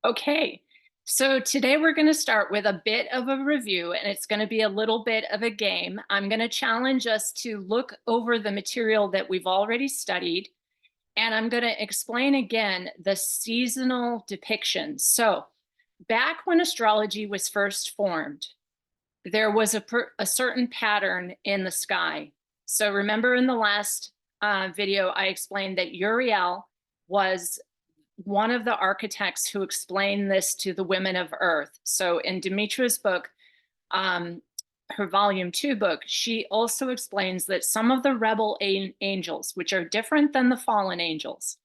Okay, so today we're going to start with a bit of a review, and it's going to be a little bit of a game. I'm going to challenge us to look over the material that we've already studied, and I'm going to explain again the seasonal depictions. So, back when astrology was first formed, there was a certain pattern in the sky. So, remember in the last video, I explained that Uriel was one of the architects who explained this to the women of Earth. So in Demetra's book, her volume 2 book, she also explains that some of the rebel angels, which are different than the fallen angels,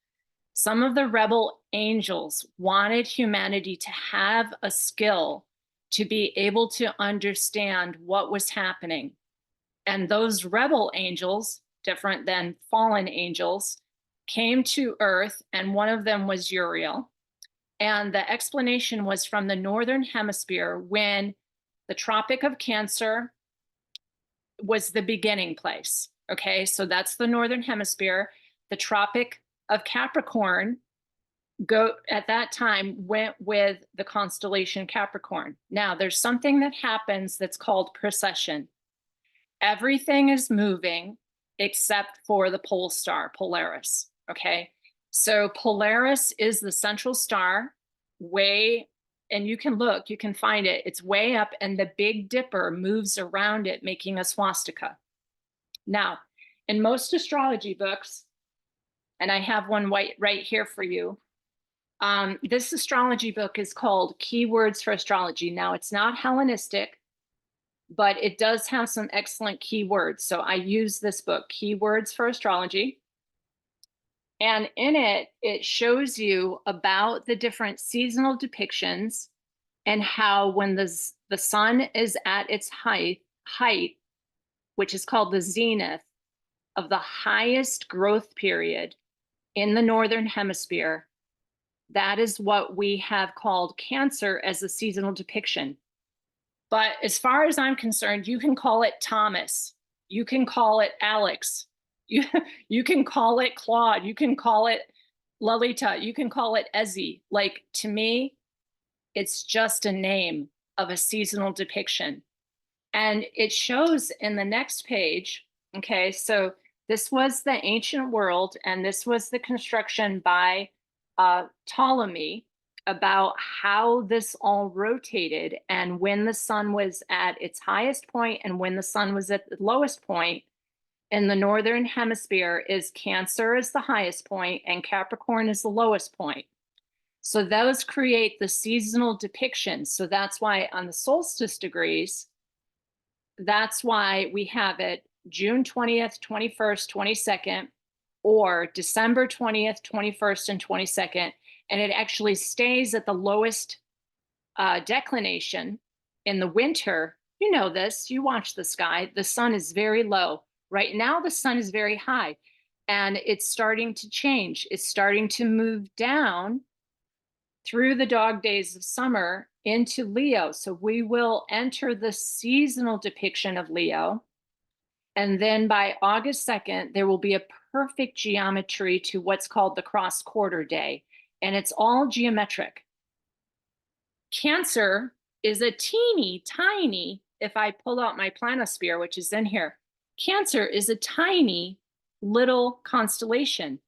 some of the rebel angels wanted humanity to have a skill to be able to understand what was happening. And those rebel angels, different than fallen angels, came to Earth, and one of them was Uriel. And the explanation was from the Northern Hemisphere when the Tropic of Cancer was the beginning place. Okay, so that's the Northern Hemisphere. The Tropic of Capricorn at that time went with the constellation Capricorn. Now, there's something that happens that's called precession. Everything is moving except for the pole star, Polaris. Okay. So Polaris is the central star way, and you can look, you can find it. It's way up, and the Big Dipper moves around it, making a swastika. Now, in most astrology books, and I have one right here for you, this astrology book is called Keywords for Astrology. Now, it's not Hellenistic, but it does have some excellent keywords. So I use this book, Keywords for Astrology. And in it, it shows you about the different seasonal depictions and how when the sun is at its height, which is called the zenith of the highest growth period in the Northern Hemisphere, that is what we have called Cancer as a seasonal depiction. But as far as I'm concerned, you can call it Thomas, you can call it Alex, you can call it Claude, you can call it Lalita, you can call it Ezzy. Like, to me, it's just a name of a seasonal depiction. And it shows in the next page. Okay, so this was the ancient world, and this was the construction by Ptolemy about how this all rotated and when the sun was at its highest point and when the sun was at the lowest point. In the Northern Hemisphere is Cancer is the highest point and Capricorn is the lowest point. So those create the seasonal depictions. So that's why on the solstice degrees, that's why we have it June 20th, 21st, 22nd, or December 20th, 21st, and 22nd. And it actually stays at the lowest declination in the winter. You know this, you watch the sky, the sun is very low. Right now, the sun is very high, and it's starting to change. It's starting to move down through the dog days of summer into Leo. So we will enter the seasonal depiction of Leo. And then by August 2nd, there will be a perfect geometry to what's called the cross quarter day. And it's all geometric. Cancer is a teeny tiny, if I pull out my planisphere, which is in here, Cancer is a tiny little constellation.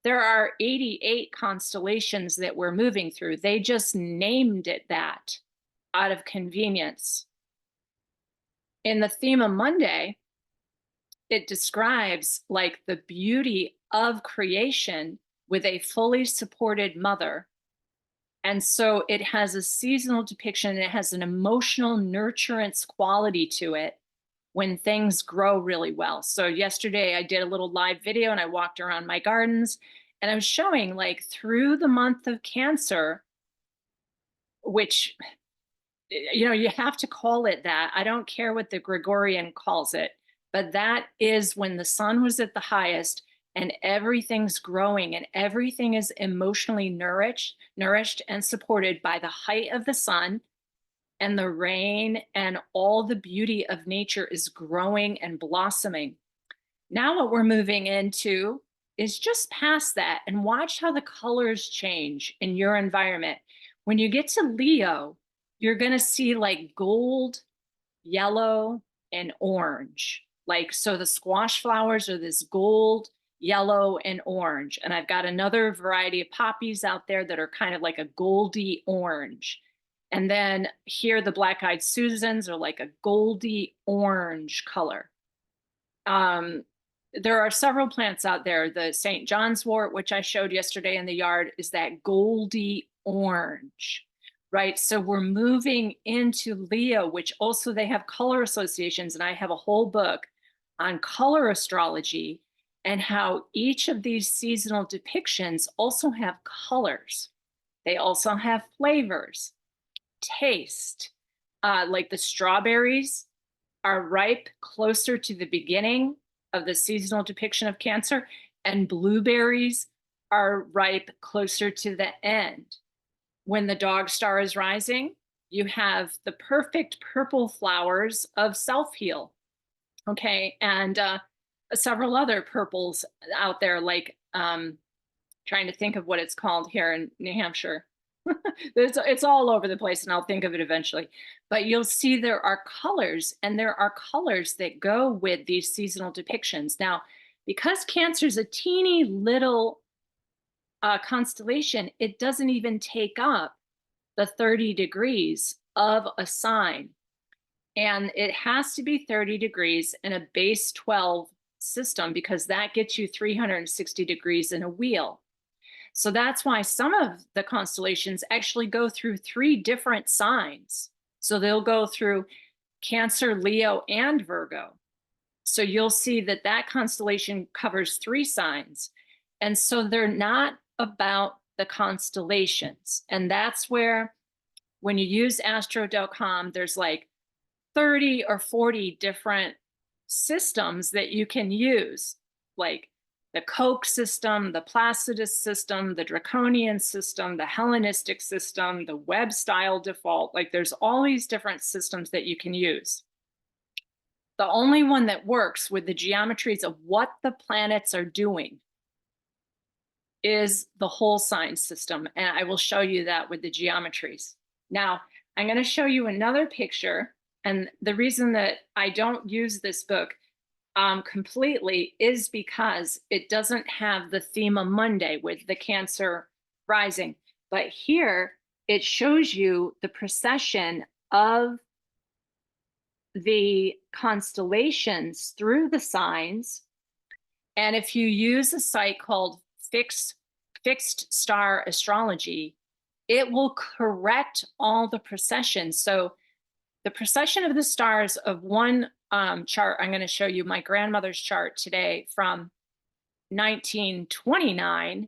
There are 88 constellations that we're moving through. They just named it that out of convenience. In the theme of Monday, it describes like the beauty of creation with a fully supported mother. And so it has a seasonal depiction, and it has an emotional nurturance quality to it when things grow really well. So yesterday I did a little live video and I walked around my gardens, and I was showing like through the month of Cancer, which, you know, you have to call it that. I don't care what the Gregorian calls it, but that is when the sun was at the highest and everything's growing and everything is emotionally nourished and supported by the height of the sun and the rain, and all the beauty of nature is growing and blossoming. Now what we're moving into is just past that, and watch how the colors change in your environment. When you get to Leo, you're going to see like gold, yellow, and orange. Like, so the squash flowers are this gold, yellow, and orange. And I've got another variety of poppies out there that are kind of like a goldy orange. And then here, the black-eyed Susans are like a goldy orange color. There are several plants out there. The St. John's wort, which I showed yesterday in the yard, is that goldy orange, right? So we're moving into Leo, which also they have color associations. And I have a whole book on color astrology and how each of these seasonal depictions also have colors. They also have flavors, taste. Like the strawberries are ripe closer to the beginning of the seasonal depiction of Cancer, and blueberries are ripe closer to the end. When the dog star is rising, you have the perfect purple flowers of self-heal. Okay, and several other purples out there, like trying to think of what it's called here in New Hampshire. It's all over the place, and I'll think of it eventually. But you'll see there are colors, and there are colors that go with these seasonal depictions. Now, because Cancer is a teeny little constellation, it doesn't even take up the 30 degrees of a sign. And it has to be 30 degrees in a base 12 system, because that gets you 360 degrees in a wheel. So that's why some of the constellations actually go through 3 different signs. So they'll go through Cancer, Leo, and Virgo. So you'll see that that constellation covers 3 signs. And so they're not about the constellations. And that's where, when you use astro.com, there's like 30 or 40 different systems that you can use, like the Koch system, the Placidus system, the Draconian system, the Hellenistic system, the Webb style default. Like, there's all these different systems that you can use. The only one that works with the geometries of what the planets are doing is the whole sign system. And I will show you that with the geometries. Now, I'm going to show you another picture. And the reason that I don't use this book completely is because it doesn't have the theme of Monday with the Cancer rising. But here it shows you the precession of the constellations through the signs. And if you use a site called Fixed Star Astrology, it will correct all the precessions. So the precession of the stars of one chart, I'm going to show you my grandmother's chart today from 1929.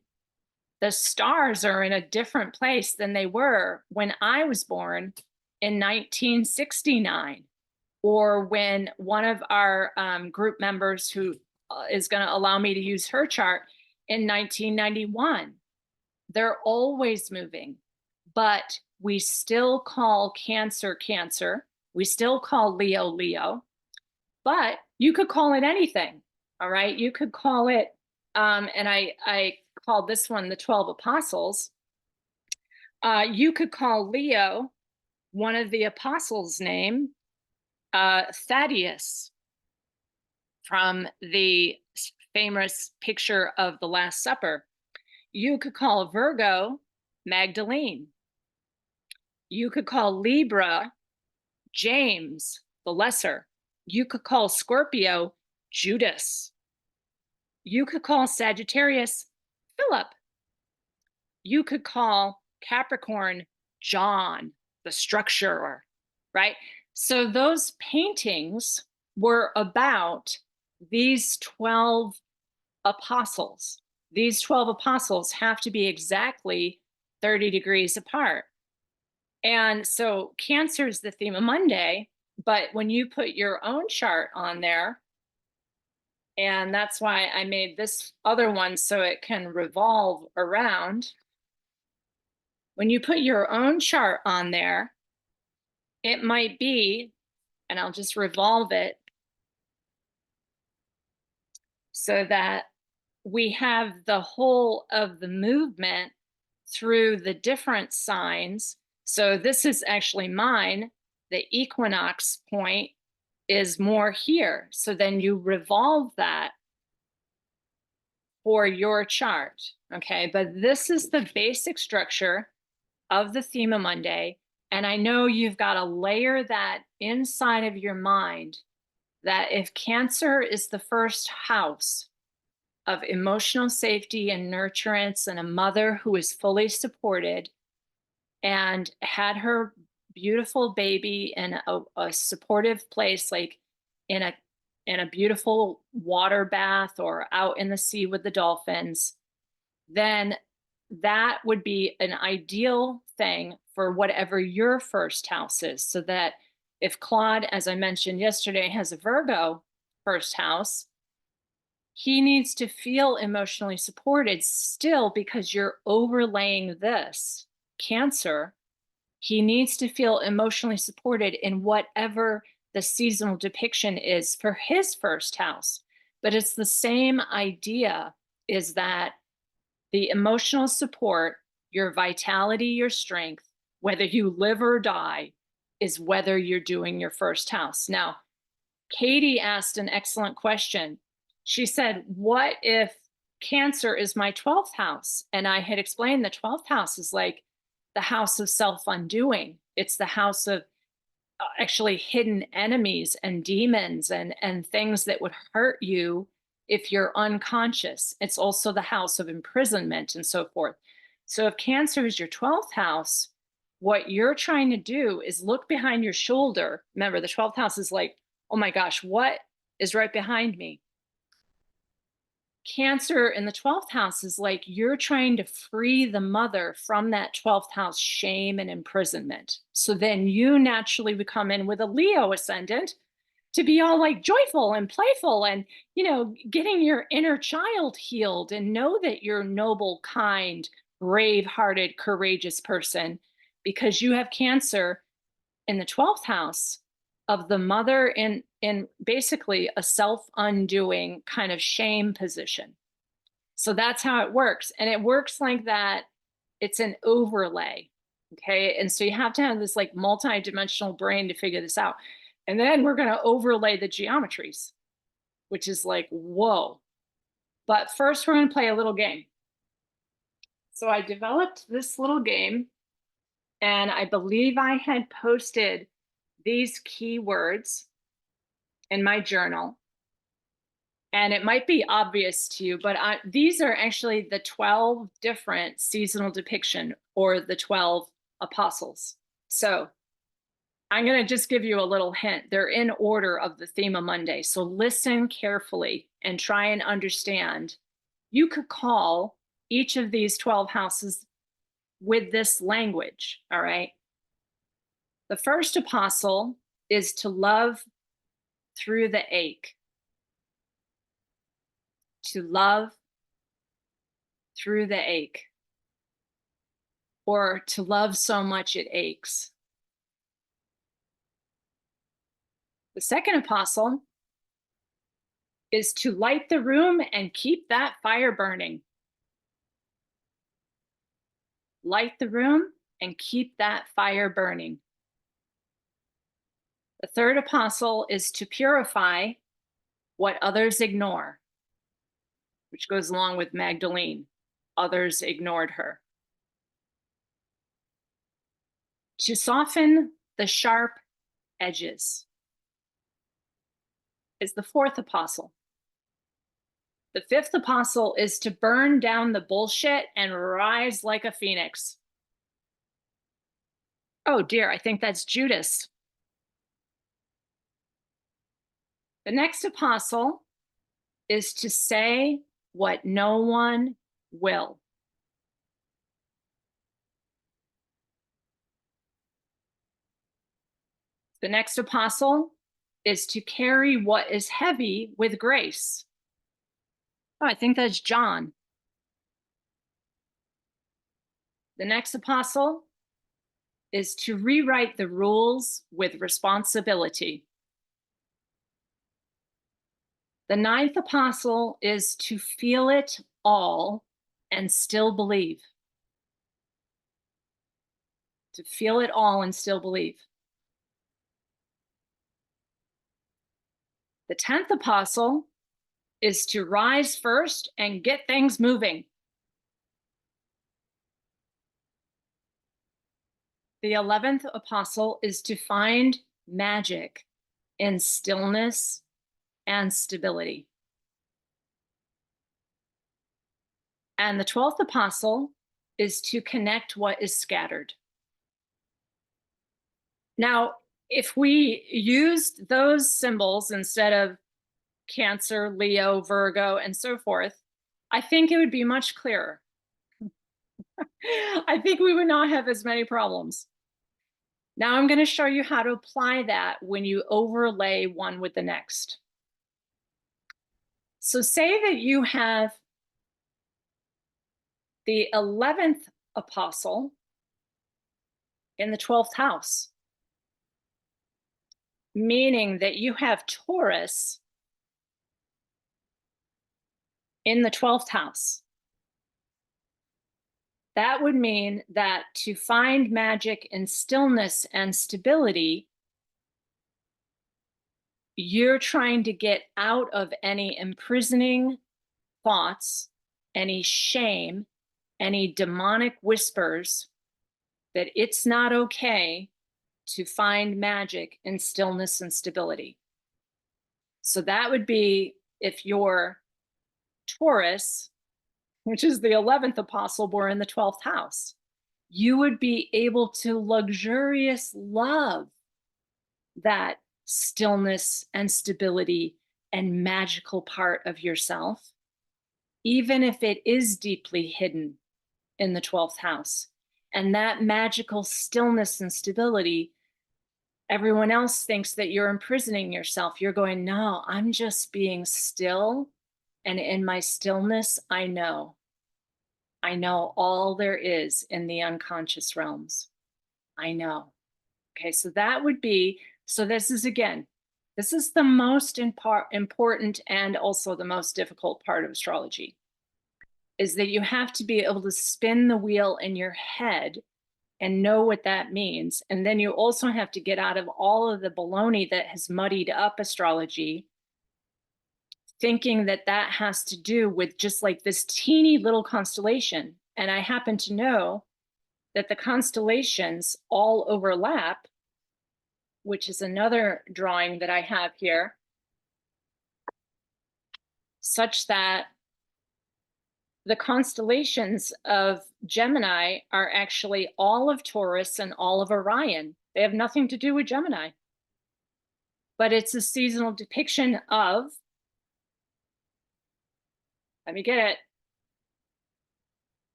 The stars are in a different place than they were when I was born in 1969, or when one of our group members, who is going to allow me to use her chart, in 1991. They're always moving, but we still call Cancer Cancer. We still call Leo Leo, but you could call it anything. All right. You could call it, and I called this one the 12 Apostles. You could call Leo one of the apostles' name, Thaddeus, from the famous picture of the Last Supper. You could call Virgo Magdalene. You could call Libra James the Lesser. You could call Scorpio Judas. You could call Sagittarius Philip. You could call Capricorn John the Structurer, right? So those paintings were about these 12 apostles. These 12 apostles have to be exactly 30 degrees apart. And so Cancer is the theme of Monday, but when you put your own chart on there, and that's why I made this other one so it can revolve around. When you put your own chart on there, it might be, and I'll just revolve it so that we have the whole of the movement through the different signs. So this is actually mine. The equinox point is more here. So then you revolve that for your chart. Okay, but this is the basic structure of the Thema Monday. And I know you've got to layer that inside of your mind that if Cancer is the first house of emotional safety and nurturance, and a mother who is fully supported and had her beautiful baby in a supportive place, like in a beautiful water bath or out in the sea with the dolphins, then that would be an ideal thing for whatever your first house is. So that if Claude, as I mentioned yesterday, has a Virgo first house, he needs to feel emotionally supported still, because you're overlaying this Cancer. He needs to feel emotionally supported in whatever the seasonal depiction is for his first house. But it's the same idea, is that the emotional support, your vitality, your strength, whether you live or die, is whether you're doing your first house. Now, Katie asked an excellent question. She said, what if Cancer is my 12th house? And I had explained the 12th house is like the house of self-undoing. It's the house of actually hidden enemies and demons and things that would hurt you if you're unconscious. It's also the house of imprisonment and so forth. So if Cancer is your 12th house, what you're trying to do is look behind your shoulder. Remember, the 12th house is like, oh my gosh, what is right behind me? Cancer in the 12th house is like you're trying to free the mother from that 12th house shame and imprisonment. So then you naturally would come in with a Leo ascendant to be all like joyful and playful and, getting your inner child healed, and know that you're a noble, kind, brave-hearted, courageous person, because you have Cancer in the 12th house of the mother in basically a self-undoing kind of shame position. So that's how it works. And it works like that. It's an overlay. Okay. And so you have to have this like multi-dimensional brain to figure this out. And then we're going to overlay the geometries, which is like, whoa. But first, we're going to play a little game. So I developed this little game, and I believe I had posted these keywords in my journal. And it might be obvious to you, but these are actually the 12 different seasonal depiction, or the 12 apostles. So I'm going to just give you a little hint. They're in order of the Thema Monday. So listen carefully and try and understand. You could call each of these 12 houses with this language, all right? The first apostle is to love through the ache. To love through the ache, or to love so much it aches. The second apostle is to light the room and keep that fire burning. Light the room and keep that fire burning. The third apostle is to purify what others ignore, which goes along with Magdalene. Others ignored her. To soften the sharp edges is the fourth apostle. The fifth apostle is to burn down the bullshit and rise like a phoenix. Oh dear, I think that's Judas. The next apostle is to say what no one will. The next apostle is to carry what is heavy with grace. Oh, I think that's John. The next apostle is to rewrite the rules with responsibility. The ninth apostle is to feel it all and still believe. To feel it all and still believe. The 10th apostle is to rise first and get things moving. The 11th apostle is to find magic in stillness and stability. And the 12th apostle is to connect what is scattered. Now, if we used those symbols instead of Cancer, Leo, Virgo, and so forth, I think it would be much clearer. I think we would not have as many problems. Now I'm going to show you how to apply that when you overlay one with the next. So say that you have the 11th apostle in the 12th house, meaning that you have Taurus in the 12th house. That would mean that to find magic in stillness and stability, you're trying to get out of any imprisoning thoughts, any shame, any demonic whispers that it's not okay to find magic in stillness and stability. So that would be if you're Taurus, which is the 11th apostle, were in the 12th house, you would be able to luxurious love that stillness and stability and magical part of yourself, even if it is deeply hidden in the 12th house. And that magical stillness and stability, everyone else thinks that you're imprisoning yourself. You're going, no, I'm just being still. And in my stillness, I know all there is in the unconscious realms. I know. Okay, so that would be, so this is again, this is the most important and also the most difficult part of astrology, is that you have to be able to spin the wheel in your head and know what that means. And then you also have to get out of all of the baloney that has muddied up astrology, thinking that that has to do with just like this teeny little constellation. And I happen to know that the constellations all overlap, which is another drawing that I have here, such that the constellations of Gemini are actually all of Taurus and all of Orion. They have nothing to do with Gemini. But it's a seasonal depiction of, let me get it,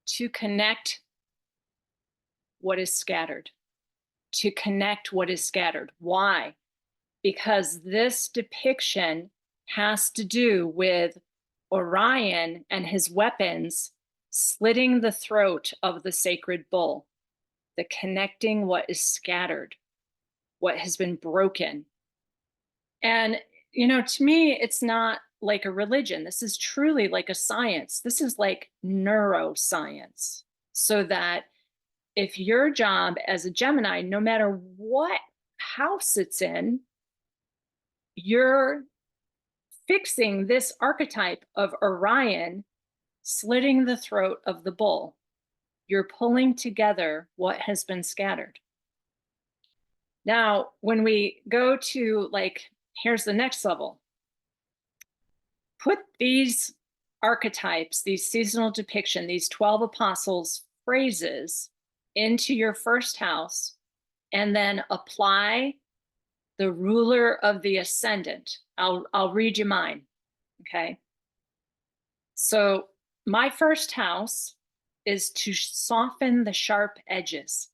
to connect what is scattered. To connect what is scattered. Why? Because this depiction has to do with Orion and his weapons slitting the throat of the sacred bull, the connecting what is scattered, what has been broken. And, you know, to me, it's not like a religion. This is truly like a science. This is like neuroscience. So that if your job as a Gemini, no matter what house it's in, you're fixing this archetype of Orion slitting the throat of the bull. You're pulling together what has been scattered. Now, when we go to like, here's the next level. Put these archetypes, these seasonal depiction, these 12 apostles phrases into your first house, and then apply the ruler of the ascendant. I'll read you mine, okay? So my first house is to soften the sharp edges.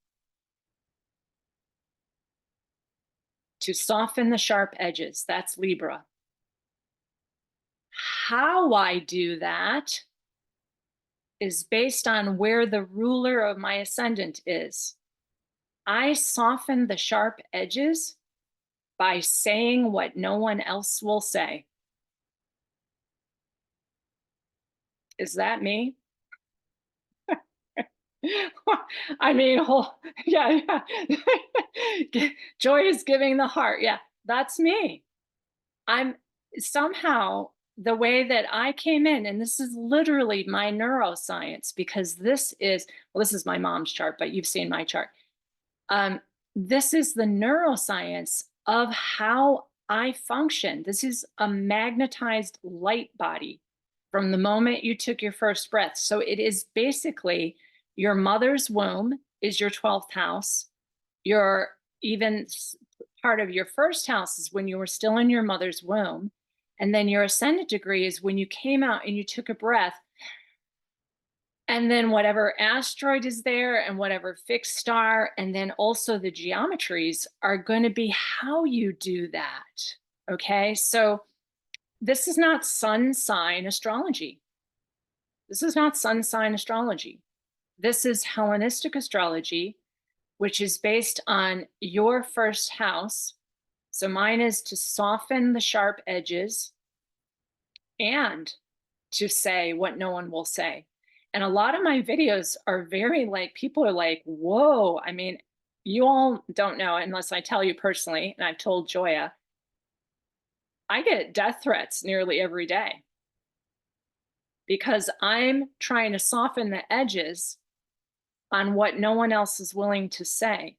To soften the sharp edges, that's Libra. How I do that is based on where the ruler of my ascendant is. I soften the sharp edges By saying what no one else will say. Is that me? I mean, yeah, yeah. Joy is giving the heart. Yeah, that's me. I'm somehow the way that I came in, and this is literally my neuroscience, because this is my mom's chart, but you've seen my chart. Um, this is the neuroscience of how I function. This is a magnetized light body from the moment you took your first breath. So it is basically your mother's womb is your 12th house. Your even part of your first house is when you were still in your mother's womb. And then your ascendant degree is when you came out and you took a breath, and then whatever asteroid is there and whatever fixed star, and then also the geometries are going to be how you do that. Okay. So this is not sun sign astrology. This is not sun sign astrology. This is Hellenistic astrology, which is based on your first house. So mine is to soften the sharp edges and to say what no one will say. And a lot of my videos are very like, people are like, whoa. I mean, you all don't know unless I tell you personally, and I've told Joya, I get death threats nearly every day because I'm trying to soften the edges on what no one else is willing to say.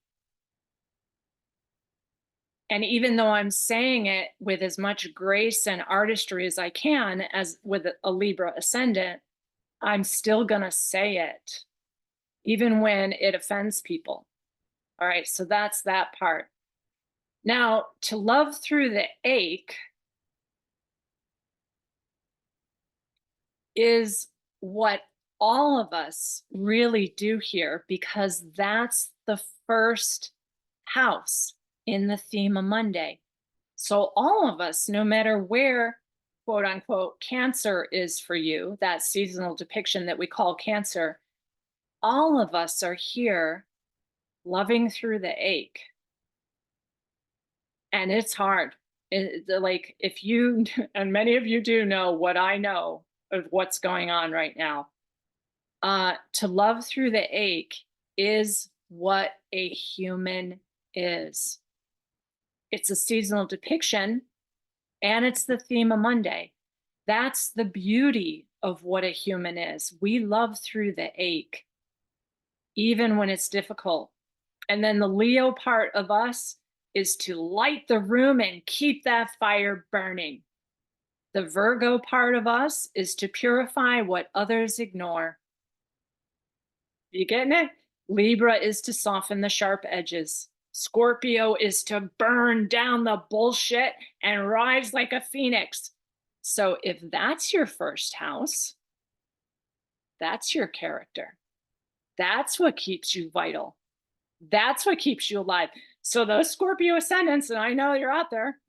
And even though I'm saying it with as much grace and artistry as I can, as with a Libra ascendant, I'm still going to say it, even when it offends people. All right, so that's that part. Now, to love through the ache is what all of us really do here, because that's the first house in the theme of Monday. So all of us, no matter where, quote unquote, Cancer is for you, that seasonal depiction that we call Cancer, all of us are here loving through the ache. And it's hard. Like if you, and many of you do know what I know of what's going on right now, to love through the ache is what a human is. It's a seasonal depiction, and it's the theme of Monday. That's the beauty of what a human is. We love through the ache, even when it's difficult. And then the Leo part of us is to light the room and keep that fire burning. The Virgo part of us is to purify what others ignore. You getting it? Libra is to soften the sharp edges. Scorpio is to burn down the bullshit and rise like a phoenix. So if that's your first house, that's your character. That's what keeps you vital. That's what keeps you alive. So those Scorpio ascendants, and I know you're out there,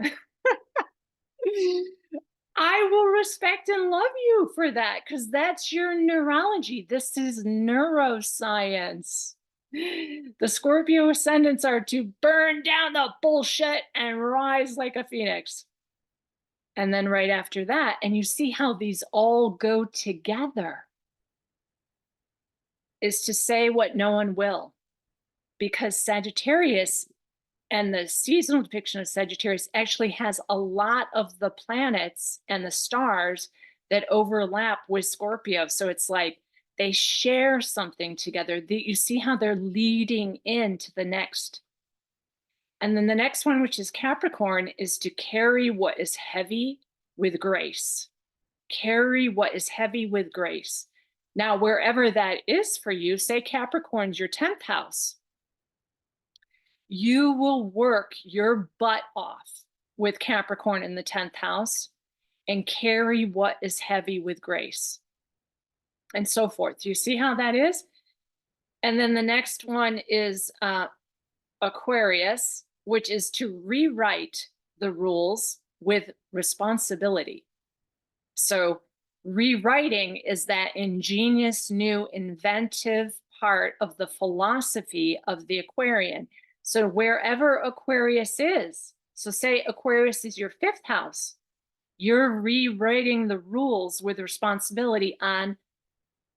I will respect and love you for that, because that's your neurology. This is neuroscience. The Scorpio ascendants are to burn down the bullshit and rise like a phoenix. And then right after that, and you see how these all go together, is to say what no one will. Because Sagittarius and the seasonal depiction of Sagittarius actually has a lot of the planets and the stars that overlap with Scorpio. So it's like they share something together. You see how they're leading into the next. And then the next one, which is Capricorn, is to carry what is heavy with grace. Carry what is heavy with grace. Now, wherever that is for you, say Capricorn's your 10th house, you will work your butt off with Capricorn in the 10th house and carry what is heavy with grace, and so forth. Do you see how that is? And then the next one is Aquarius, which is to rewrite the rules with responsibility. So rewriting is that ingenious, new, inventive part of the philosophy of the Aquarian. So wherever Aquarius is, So say Aquarius is your fifth house. You're rewriting the rules with responsibility on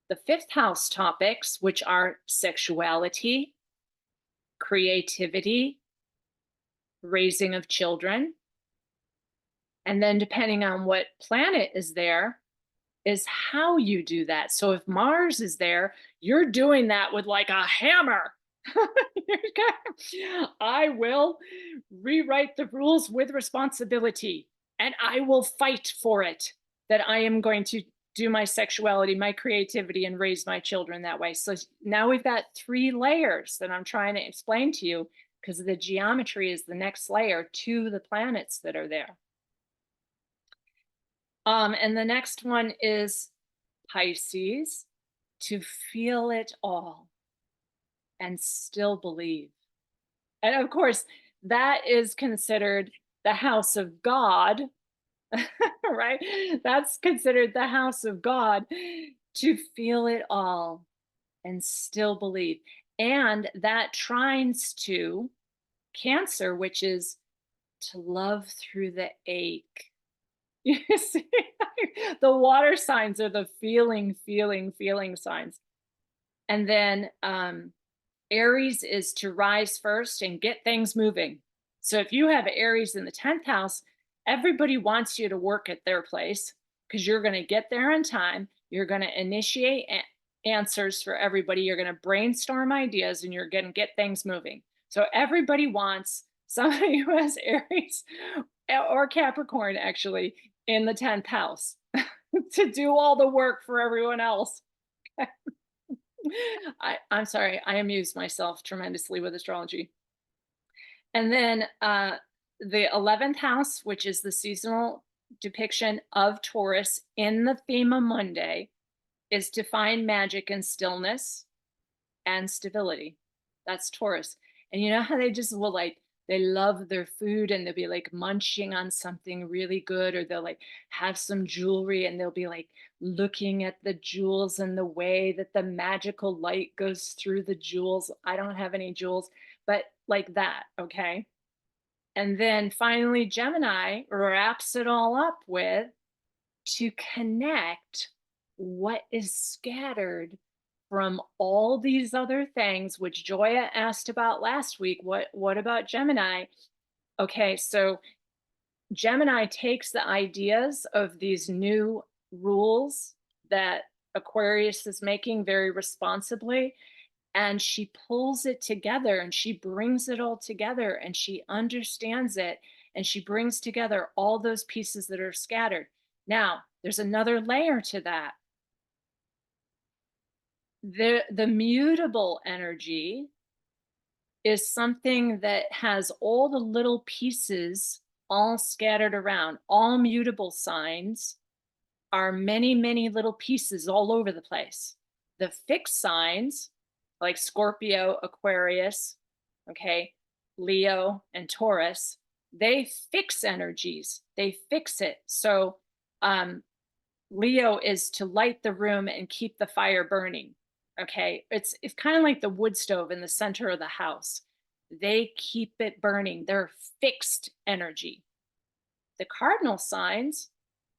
the fifth house topics, which are sexuality, creativity, raising of children. And then depending on what planet is there, is how you do that. So if Mars is there, you're doing that with like a hammer. I will rewrite the rules with responsibility and I will fight for it that I am going to do my sexuality, my creativity, and raise my children that way. So now we've got three layers that I'm trying to explain to you because the geometry is the next layer to the planets that are there. And the next one is Pisces, to feel it all and still believe. And of course, that is considered the house of God, right? That's considered the house of God, to feel it all and still believe. And that trines to Cancer, which is to love through the ache. You see, the water signs are the feeling signs. And then Aries is to rise first and get things moving. So if you have Aries in the 10th house, everybody wants you to work at their place because you're going to get there in time. You're going to initiate answers for everybody. You're going to brainstorm ideas and you're going to get things moving. So everybody wants somebody who has Aries or Capricorn actually in the 10th house to do all the work for everyone else. I'm sorry, I amuse myself tremendously with astrology. And then the 11th house, which is the seasonal depiction of Taurus in the theme of Monday, is to find magic and stillness and stability. That's Taurus. And you know how they just will like, they love their food and they'll be like munching on something really good, or they'll like have some jewelry and they'll be like looking at the jewels and the way that the magical light goes through the jewels. I don't have any jewels, but like that. Okay. And then finally, Gemini wraps it all up with to connect what is scattered from all these other things, which Joya asked about last week. What about Gemini? Okay, so Gemini takes the ideas of these new rules that Aquarius is making very responsibly, and she pulls it together and she brings it all together and she understands it and she brings together all those pieces that are scattered. Now, there's another layer to that. The mutable energy is something that has all the little pieces all scattered around. All mutable signs are many little pieces all over the place. The fixed signs, like Scorpio, Aquarius, okay, Leo, and Taurus, they fix energies. They fix it. So Leo is to light the room and keep the fire burning. Okay, it's kind of like the wood stove in the center of the house. They keep it burning. They're fixed energy. The cardinal signs,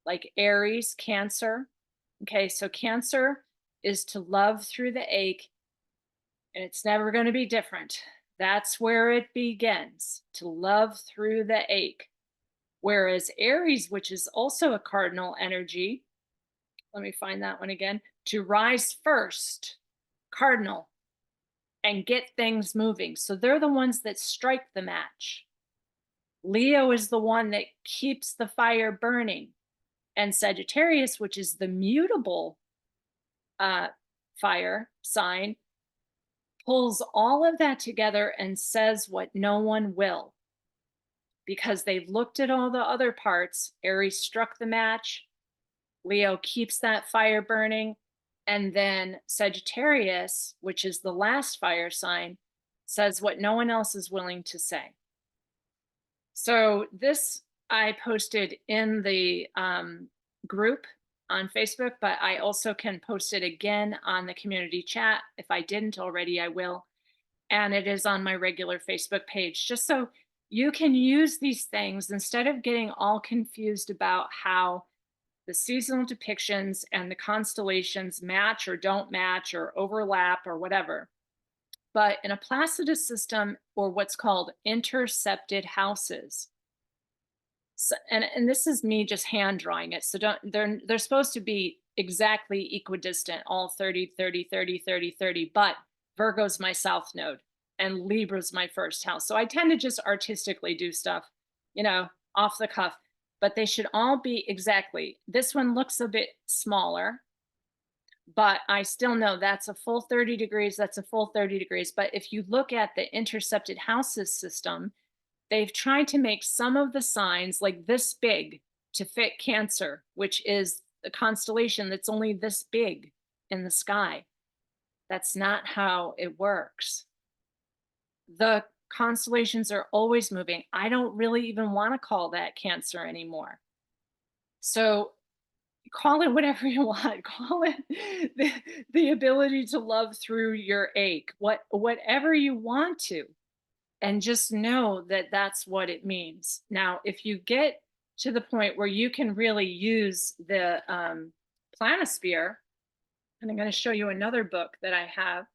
like Aries, Cancer. Okay, so Cancer is to love through the ache, and it's never going to be different. That's where it begins, to love through the ache. Whereas Aries, which is also a cardinal energy, let me find that one again, to rise first, cardinal, and get things moving. So they're the ones that strike the match. Leo is the one that keeps the fire burning. And Sagittarius, which is the mutable fire sign, pulls all of that together and says what no one will. Because they've looked at all the other parts. Aries struck the match. Leo keeps that fire burning. And then Sagittarius, which is the last fire sign, says what no one else is willing to say. So this I posted in the group on Facebook, but I also can post it again on the community chat. If I didn't already, I will. And it is on my regular Facebook page, just so you can use these things instead of getting all confused about how the seasonal depictions and the constellations match or don't match or overlap or whatever. But in a Placidus system, or what's called intercepted houses, so, and this is me just hand drawing it. So don't they're supposed to be exactly equidistant, all 30, 30, 30, 30, 30. But Virgo's my south node and Libra's my first house. So I tend to just artistically do stuff, you know, off the cuff. But they should all be exactly. This one looks a bit smaller, but I still know that's a full 30 degrees, that's a full 30 degrees. But if you look at the intercepted houses system, they've tried to make some of the signs like this big to fit Cancer, which is a constellation that's only this big in the sky. That's not how it works. The constellations are always moving. I don't really even want to call that Cancer anymore. So call it whatever you want. Call it the ability to love through your ache, whatever you want to. And just know that that's what it means. Now, if you get to the point where you can really use the planisphere, and I'm going to show you another book that I have.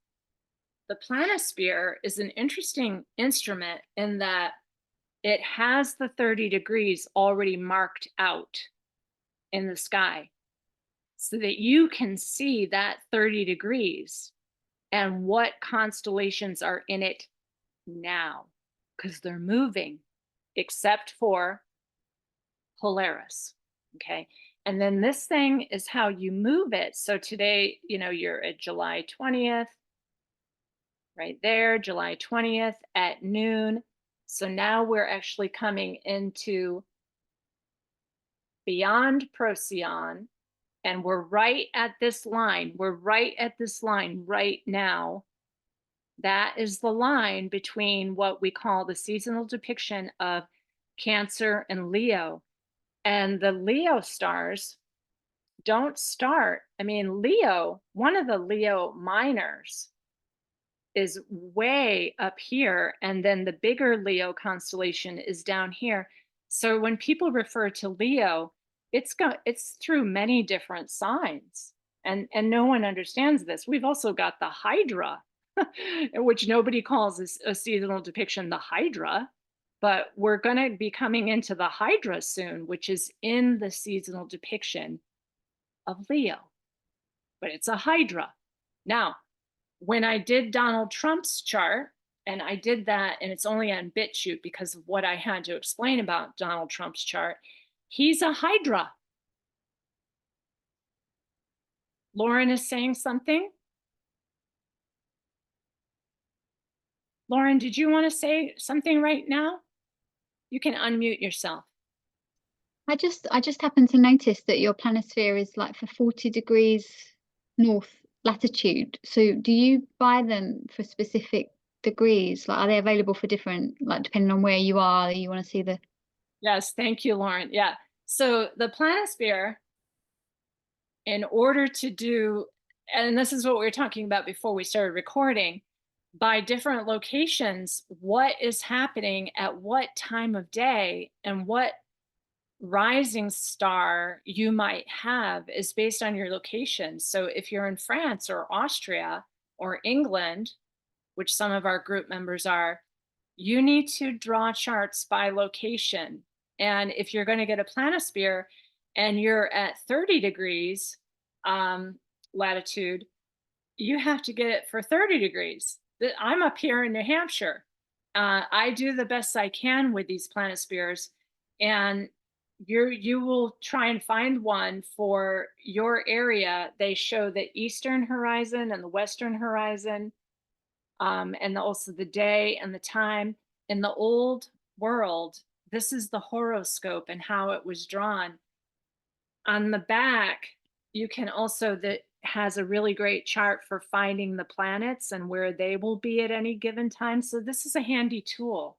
The planisphere is an interesting instrument in that it has the 30 degrees already marked out in the sky so that you can see that 30 degrees and what constellations are in it now, because they're moving, except for Polaris. Okay. And then this thing is how you move it. So today, you're at July 20th, right there, July 20th at noon. So now we're actually coming into beyond Procyon, and we're right at this line. We're right at this line right now. That is the line between what we call the seasonal depiction of Cancer and Leo. And the Leo stars don't start. I mean, Leo, one of the Leo minors is way up here. And then the bigger Leo constellation is down here. So when people refer to Leo, it's through many different signs. And no one understands this. We've also got the Hydra, which nobody calls a seasonal depiction the Hydra, but we're going to be coming into the Hydra soon, which is in the seasonal depiction of Leo, but it's a Hydra. Now, when I did Donald Trump's chart, and I did that, and it's only on BitChute because of what I had to explain about Donald Trump's chart, he's a Hydra. Lauren is saying something. Lauren, did you want to say something right now? You can unmute yourself. I just happened to notice that your planisphere is like for 40 degrees north latitude. So do you buy them for specific degrees? Like, are they available for different, like depending on where you are, you want to see the... Yes, thank you, Lauren. Yeah. So the planisphere, in order to do, and this is what we were talking about before we started recording, by different locations, what is happening at what time of day and what rising star you might have is based on your location. So if you're in France or Austria or England, which some of our group members are, you need to draw charts by location. And if you're going to get a planisphere and you're at 30 degrees latitude, you have to get it for 30 degrees. I'm up here in New Hampshire. I do the best I can with these planispheres, and you will try and find one for your area. They show the eastern horizon and the western horizon, and also the day and the time. In the old world, this is the horoscope and how it was drawn. On the back, you can also, that has a really great chart for finding the planets and where they will be at any given time. So this is a handy tool,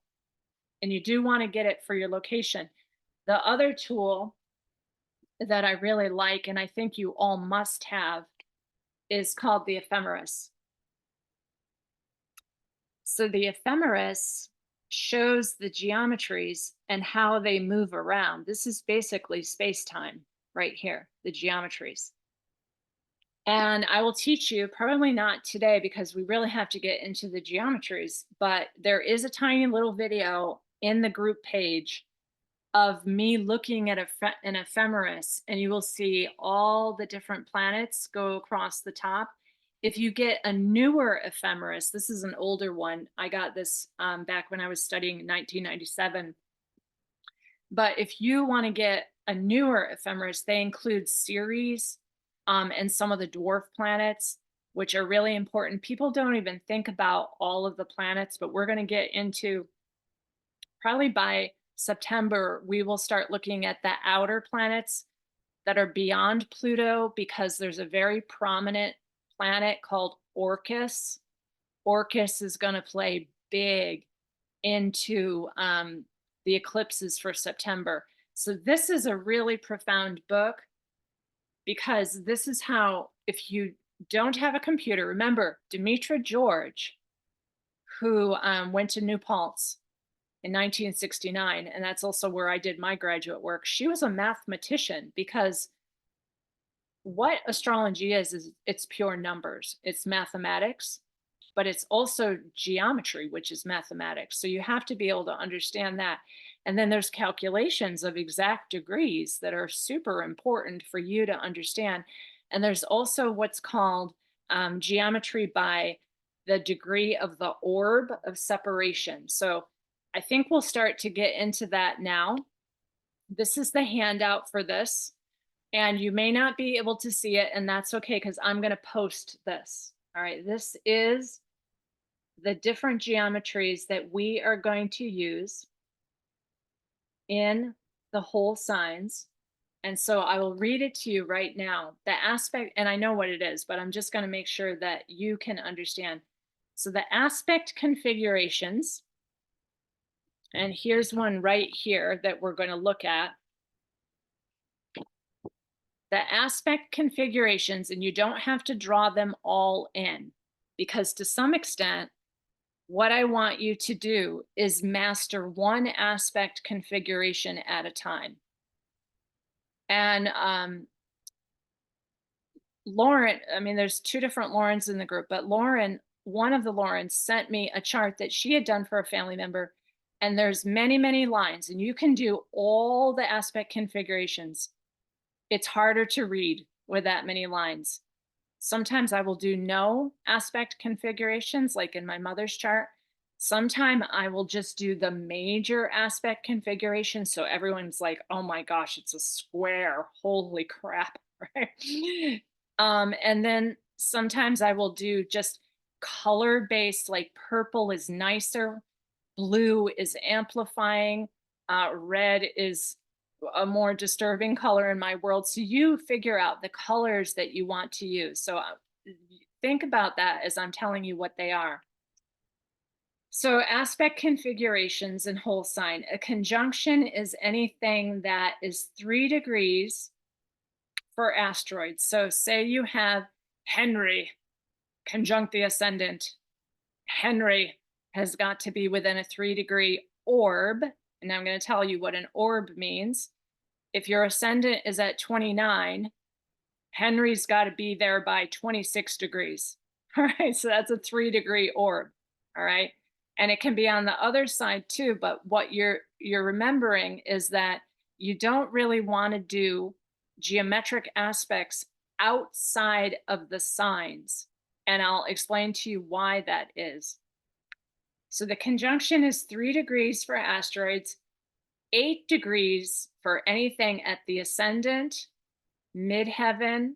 and you do want to get it for your location. The other tool that I really like, and I think you all must have, is called the ephemeris. So the ephemeris shows the geometries and how they move around. This is basically space-time right here, the geometries. And I will teach you, probably not today because we really have to get into the geometries, but there is a tiny little video in the group page of me looking at an ephemeris, and you will see all the different planets go across the top. If you get a newer ephemeris, this is an older one. I got this back when I was studying in 1997. But if you want to get a newer ephemeris, they include Ceres and some of the dwarf planets, which are really important. People don't even think about all of the planets, but we're going to get into probably by September, we will start looking at the outer planets that are beyond Pluto because there's a very prominent planet called Orcus. Orcus is going to play big into the eclipses for September. So this is a really profound book because this is how, if you don't have a computer, remember Demetra George, who went to New Paltz in 1969, and that's also where I did my graduate work. She was a mathematician because what astrology is it's pure numbers, it's mathematics, but it's also geometry, which is mathematics. So you have to be able to understand that. And then there's calculations of exact degrees that are super important for you to understand. And there's also what's called geometry by the degree of the orb of separation. So I think we'll start to get into that now. This is the handout for this, and you may not be able to see it, and that's okay because I'm going to post this. All right, this is the different geometries that we are going to use in the whole signs. And so I will read it to you right now. The aspect, and I know what it is, but I'm just going to make sure that you can understand. So the aspect configurations, and here's one right here that we're going to look at. The aspect configurations, and you don't have to draw them all in because to some extent, what I want you to do is master one aspect configuration at a time. And Lauren, I mean, there's two different Laurens in the group, but Lauren, one of the Laurens sent me a chart that she had done for a family member. And there's many, many lines, and you can do all the aspect configurations. It's harder to read with that many lines. Sometimes I will do no aspect configurations, like in my mother's chart. Sometime I will just do the major aspect configuration. So everyone's like, oh my gosh, it's a square. Holy crap. Right. And then sometimes I will do just color based, like purple is nicer, blue is amplifying, red is a more disturbing color in my world. So you figure out the colors that you want to use. So think about that as I'm telling you what they are. So aspect configurations and whole sign. A conjunction is anything that is 3 degrees for asteroids. So say you have Henry conjunct the ascendant. Henry has got to be within a 3-degree orb. And I'm going to tell you what an orb means. If your ascendant is at 29, Henry's got to be there by 26 degrees. All right, so that's a 3-degree orb. All right, and it can be on the other side too. But what you're remembering is that you don't really want to do geometric aspects outside of the signs, and I'll explain to you why that is. So the conjunction is 3 degrees for asteroids, 8 degrees for anything at the ascendant, midheaven,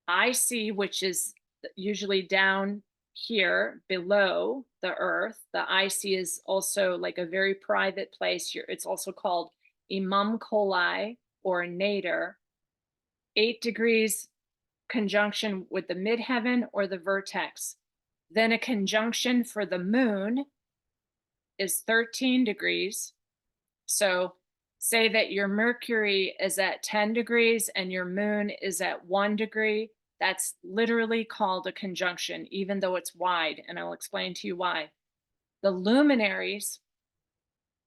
IC, which is usually down here below the earth. The IC is also like a very private place. It's also called imum coli or nadir. 8 degrees conjunction with the midheaven or the vertex. Then a conjunction for the moon is 13 degrees. So say that your Mercury is at 10 degrees and your moon is at 1 degree. That's literally called a conjunction, even though it's wide. And I'll explain to you why. The luminaries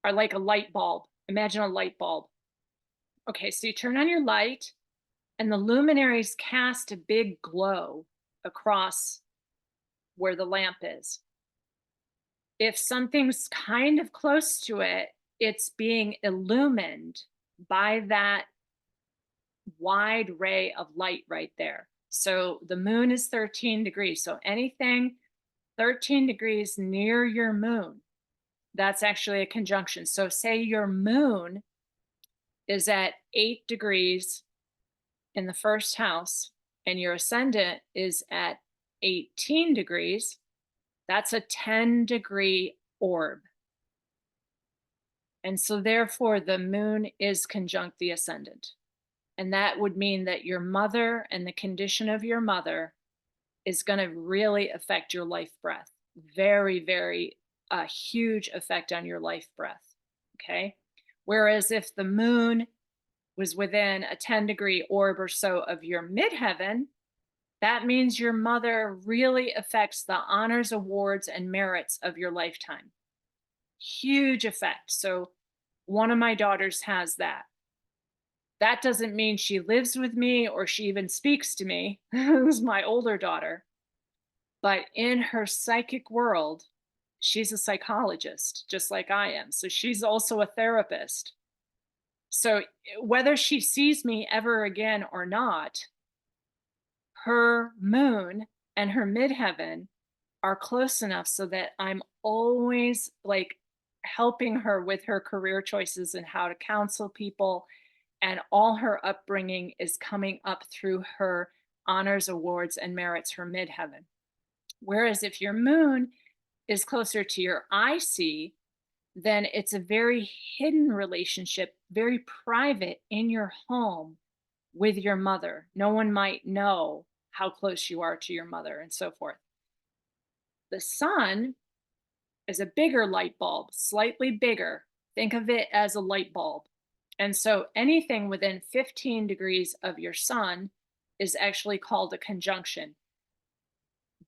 are like a light bulb. Imagine a light bulb. Okay, so you turn on your light, and the luminaries cast a big glow across where the lamp is. If something's kind of close to it, it's being illumined by that wide ray of light right there. So the moon is 13 degrees. So anything 13 degrees near your moon, that's actually a conjunction. So say your moon is at 8 degrees in the first house and your ascendant is at 18 degrees, that's a 10-degree orb. And so therefore the moon is conjunct the ascendant. And that would mean that your mother and the condition of your mother is going to really affect your life breath. Very, very a huge effect on your life breath. Okay. Whereas if the moon was within a 10-degree orb or so of your midheaven, that means your mother really affects the honors, awards, and merits of your lifetime. Huge effect. So one of my daughters has that. That doesn't mean she lives with me or she even speaks to me. This is my older daughter. But in her psychic world, she's a psychologist, just like I am. So she's also a therapist. So whether she sees me ever again or not, her moon and her midheaven are close enough so that I'm always like helping her with her career choices and how to counsel people. And all her upbringing is coming up through her honors, awards, and merits, her midheaven. Whereas if your moon is closer to your IC, then it's a very hidden relationship, very private in your home with your mother. No one might know how close you are to your mother and so forth. The sun is a bigger light bulb, slightly bigger. Think of it as a light bulb. And so anything within 15 degrees of your sun is actually called a conjunction.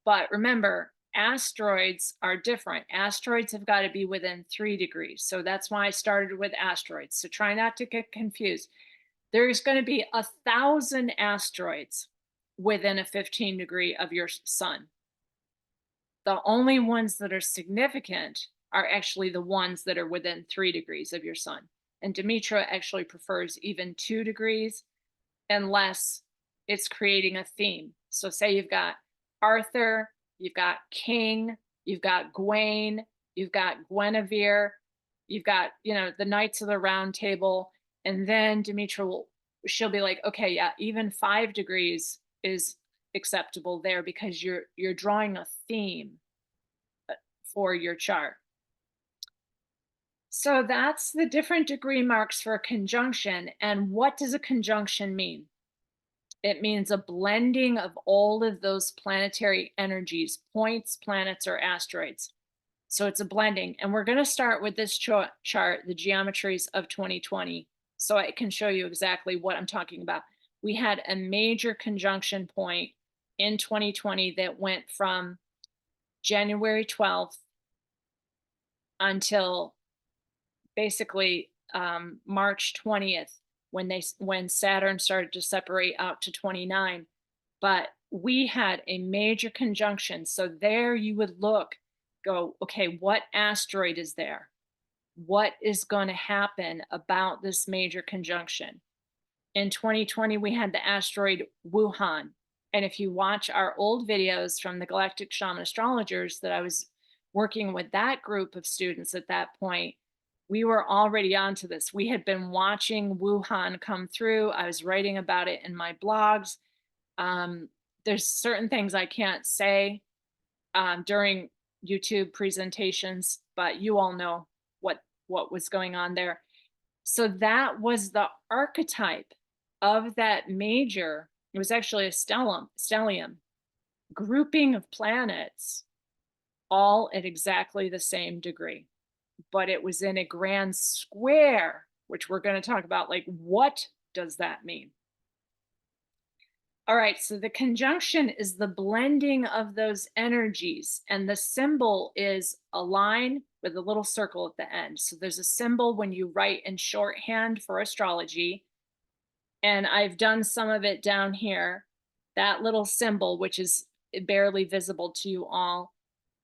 But remember, asteroids are different. Asteroids have got to be within 3 degrees. So that's why I started with asteroids. So try not to get confused. There's going to be 1,000 asteroids within a 15-degree of your sun. The only ones that are significant are actually the ones that are within 3 degrees of your sun. And Demetra actually prefers even 2 degrees unless it's creating a theme. So say you've got Arthur, you've got King, you've got Gawain, you've got Guinevere, you've got, the Knights of the Round Table. And then she'll be like, okay, yeah, even 5 degrees is acceptable there because you're drawing a theme for your chart. So that's the different degree marks for a conjunction. And what does a conjunction mean? It means a blending of all of those planetary energies, points, planets, or asteroids. So it's a blending. And we're going to start with this chart, the Geometries of 2020, so I can show you exactly what I'm talking about. We had a major conjunction point in 2020 that went from January 12th until basically March 20th, when Saturn started to separate out to 29. But we had a major conjunction. So there you would go, okay, what asteroid is there? What is going to happen about this major conjunction? In 2020, we had the asteroid Wuhan. And if you watch our old videos from the Galactic Shaman Astrologers that I was working with that group of students at that point, we were already onto this. We had been watching Wuhan come through. I was writing about it in my blogs. There's certain things I can't say during YouTube presentations, but you all know what was going on there. So that was the archetype of that major. It was actually a stellium grouping of planets, all at exactly the same degree. But it was in a grand square, which we're going to talk about. Like, what does that mean? All right, so the conjunction is the blending of those energies, and the symbol is a line with a little circle at the end. So there's a symbol when you write in shorthand for astrology, and I've done some of it down here. That little symbol, which is barely visible to you all,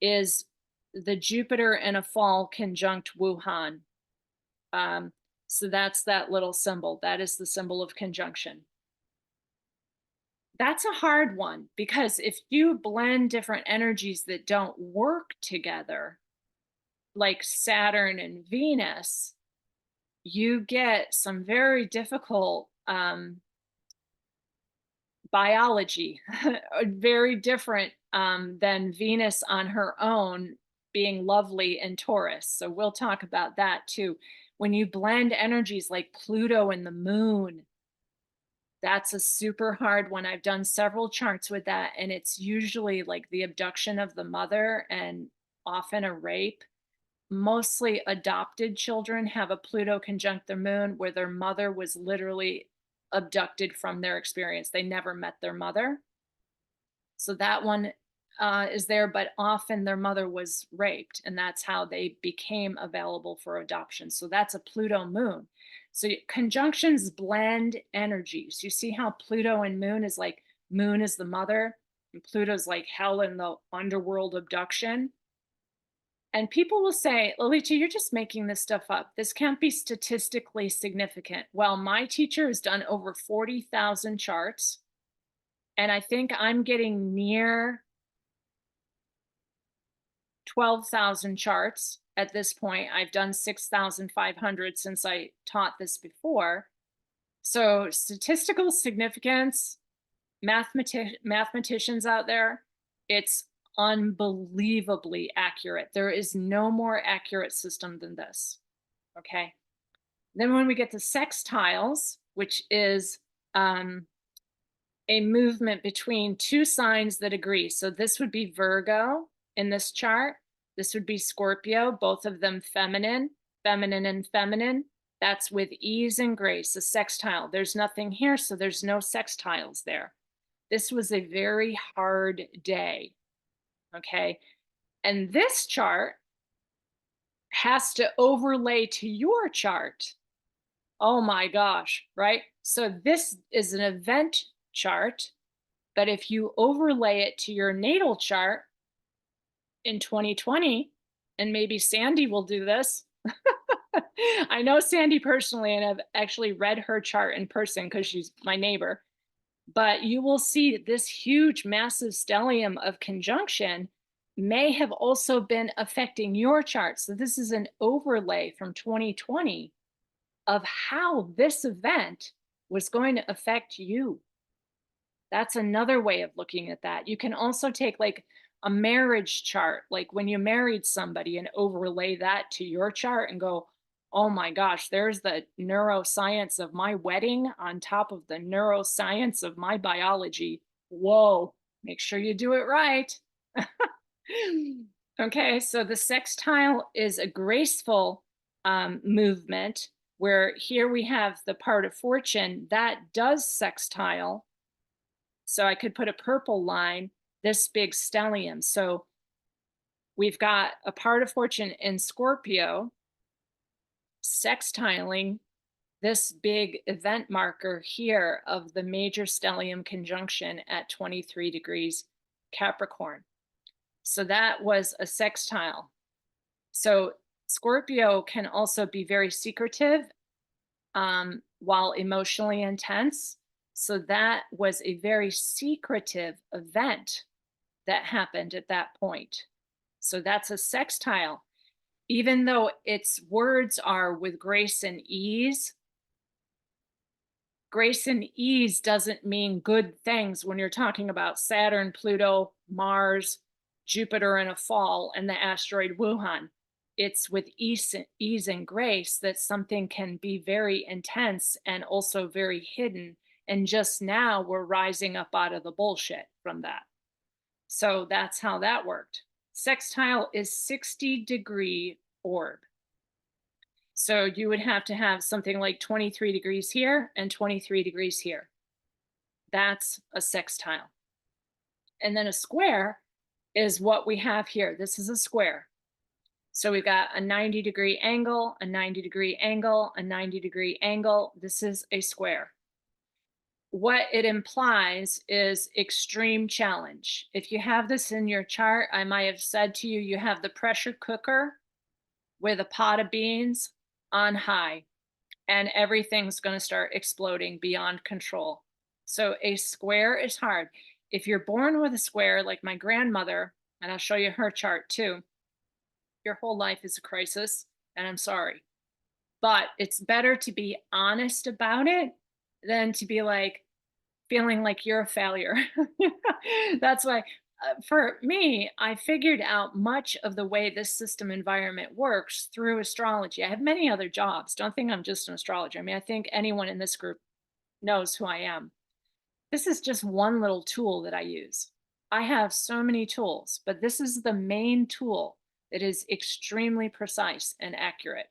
is the Jupiter in a fall conjunct Wuhan. Um, so that's that little symbol. That is the symbol of conjunction. That's a hard one because if you blend different energies that don't work together, like Saturn and Venus, you get some very difficult biology, very different than Venus on her own being lovely in Taurus. So we'll talk about that too. When you blend energies like Pluto and the moon, that's a super hard one. I've done several charts with that, and it's usually like the abduction of the mother and often a rape. Mostly adopted children have a Pluto conjunct their moon where their mother was literally abducted from their experience. They never met their mother. So that one is there, but often their mother was raped, and that's how they became available for adoption. So that's a Pluto moon. So conjunctions blend energies. You see how Pluto and moon is like moon is the mother, and Pluto's like hell in the underworld abduction. And people will say, Lolita, you're just making this stuff up. This can't be statistically significant. Well, my teacher has done over 40,000 charts, and I think I'm getting near 12,000 charts at this point. I've done 6,500 since I taught this before. So, statistical significance, mathematicians out there, it's unbelievably accurate. There is no more accurate system than this. Okay. Then, when we get to sextiles, which is a movement between two signs that agree. So this would be Virgo in this chart. This would be Scorpio, both of them feminine, feminine and feminine. That's with ease and grace, a sextile. There's nothing here, so there's no sextiles there. This was a very hard day, okay? And this chart has to overlay to your chart. Oh my gosh, right? So this is an event chart. But if you overlay it to your natal chart in 2020, and maybe Sandy will do this. I know Sandy personally, and I've actually read her chart in person because she's my neighbor. But you will see this huge, massive stellium of conjunction may have also been affecting your chart. So this is an overlay from 2020 of how this event was going to affect you. That's another way of looking at that. You can also take like a marriage chart, like when you married somebody, and overlay that to your chart and go, oh my gosh, there's the neuroscience of my wedding on top of the neuroscience of my biology. Whoa, make sure you do it right. Okay, so the sextile is a graceful movement where here we have the part of fortune that does sextile. So I could put a purple line, this big stellium. So we've got a part of fortune in Scorpio sextiling this big event marker here of the major stellium conjunction at 23 degrees Capricorn. So that was a sextile. So Scorpio can also be very secretive while emotionally intense. So that was a very secretive event that happened at that point. So that's a sextile. Even though its words are with grace and ease doesn't mean good things when you're talking about Saturn, Pluto, Mars, Jupiter in a fall, and the asteroid Wuhan. It's with ease and grace that something can be very intense and also very hidden. And just now we're rising up out of the bullshit from that. So that's how that worked. Sextile is 60-degree orb. So you would have to have something like 23 degrees here and 23 degrees here. That's a sextile. And then a square is what we have here. This is a square. So we've got a 90-degree angle, a 90-degree angle, a 90-degree angle. This is a square. What it implies is extreme challenge. If you have this in your chart, I might have said to you, you have the pressure cooker with a pot of beans on high, and everything's going to start exploding beyond control. So a square is hard. If you're born with a square, like my grandmother, and I'll show you her chart too, your whole life is a crisis, and I'm sorry. But it's better to be honest about it than to be like feeling like you're a failure. That's why, for me, I figured out much of the way this system environment works through astrology. I have many other jobs. Don't think I'm just an astrologer. I mean, I think anyone in this group knows who I am. This is just one little tool that I use. I have so many tools, but this is the main tool that is extremely precise and accurate.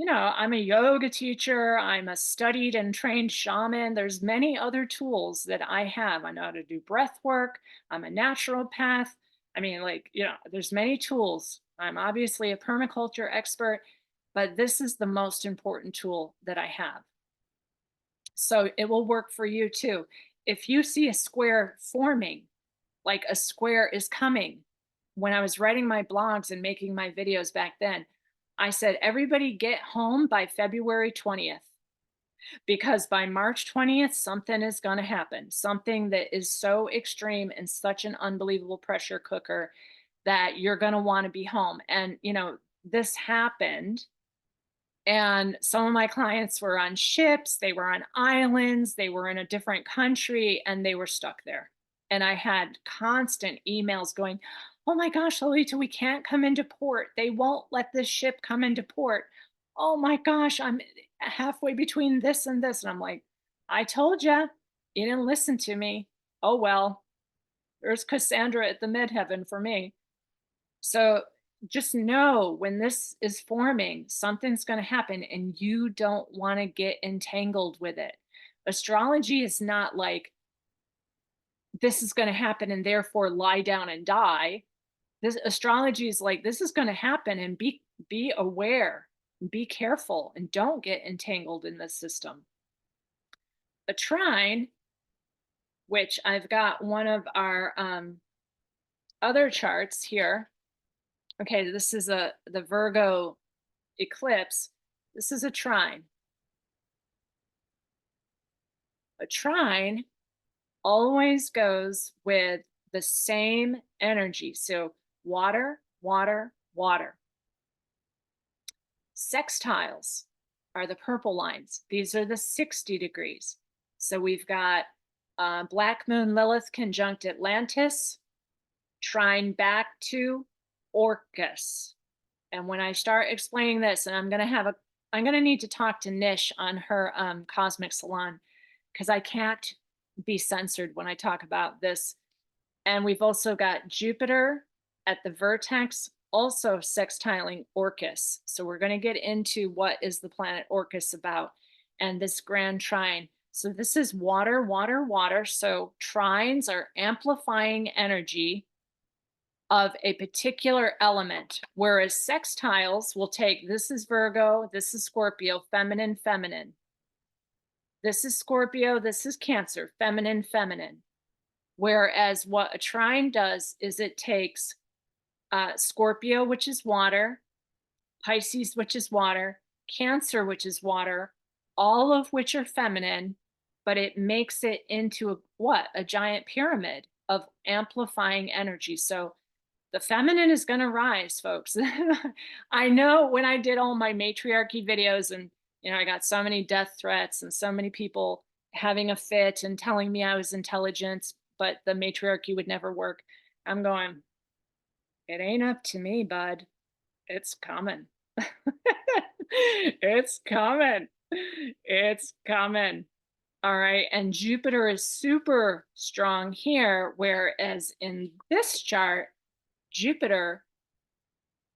I'm a yoga teacher, I'm a studied and trained shaman. There's many other tools that I have. I know how to do breath work. I'm a naturopath. I mean, like, there's many tools. I'm obviously a permaculture expert, but this is the most important tool that I have. So it will work for you too. If you see a square forming, like a square is coming, when I was writing my blogs and making my videos back then, I said, everybody get home by February 20th, because by March 20th, something is going to happen. Something that is so extreme and such an unbelievable pressure cooker that you're going to want to be home. And, this happened. And some of my clients were on ships, they were on islands, they were in a different country, and they were stuck there. And I had constant emails going, "Oh my gosh, Lolita, we can't come into port. They won't let this ship come into port. Oh my gosh, I'm halfway between this and this." And I'm like, "I told you, you didn't listen to me. Oh well, there's Cassandra at the midheaven for me." So just know when this is forming, something's going to happen and you don't want to get entangled with it. Astrology is not like this is going to happen and therefore lie down and die. This astrology is like this is going to happen and be aware, be careful and don't get entangled in this system. A trine, which I've got one of our other charts here. Okay, this is the Virgo eclipse. This is a trine. A trine always goes with the same energy. So water, water, water. Sextiles are the purple lines. These are the 60 degrees. So we've got Black Moon Lilith conjunct Atlantis, trine back to Orcus. And when I start explaining this, and I'm gonna need to talk to Nish on her cosmic salon, because I can't be censored when I talk about this. And we've also got Jupiter at the vertex, also sextiling Orcus. So we're going to get into what is the planet Orcus about and this grand trine. So this is water, water, water. So trines are amplifying energy of a particular element, whereas sextiles will take, this is Virgo, this is Scorpio, feminine, feminine. This is Scorpio, this is Cancer, feminine, feminine. Whereas what a trine does is it takes Scorpio, which is water, Pisces, which is water, Cancer, which is water, all of which are feminine, but it makes it into a giant pyramid of amplifying energy. So the feminine is going to rise, folks. I know when I did all my matriarchy videos and, I got so many death threats and so many people having a fit and telling me I was intelligent, but the matriarchy would never work. I'm going, it ain't up to me, bud. It's coming. It's coming. It's coming. All right. And Jupiter is super strong here, whereas in this chart, Jupiter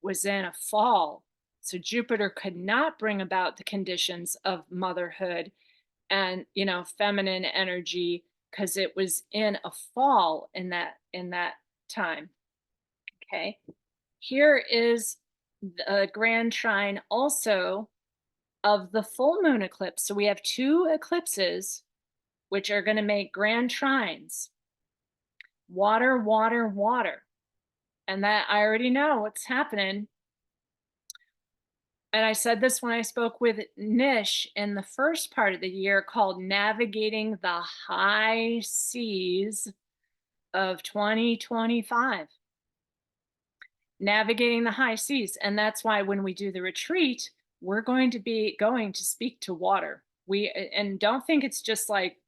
was in a fall. So Jupiter could not bring about the conditions of motherhood. and, feminine energy, because it was in a fall in that time. Okay. Here is the grand trine also of the full moon eclipse. So we have two eclipses which are going to make grand trines. Water, water, water. And that I already know what's happening. And I said this when I spoke with Nish in the first part of the year, called Navigating the High Seas of 2025. Navigating the high seas. And that's why when we do the retreat, we're going to speak to water. And don't think it's just like,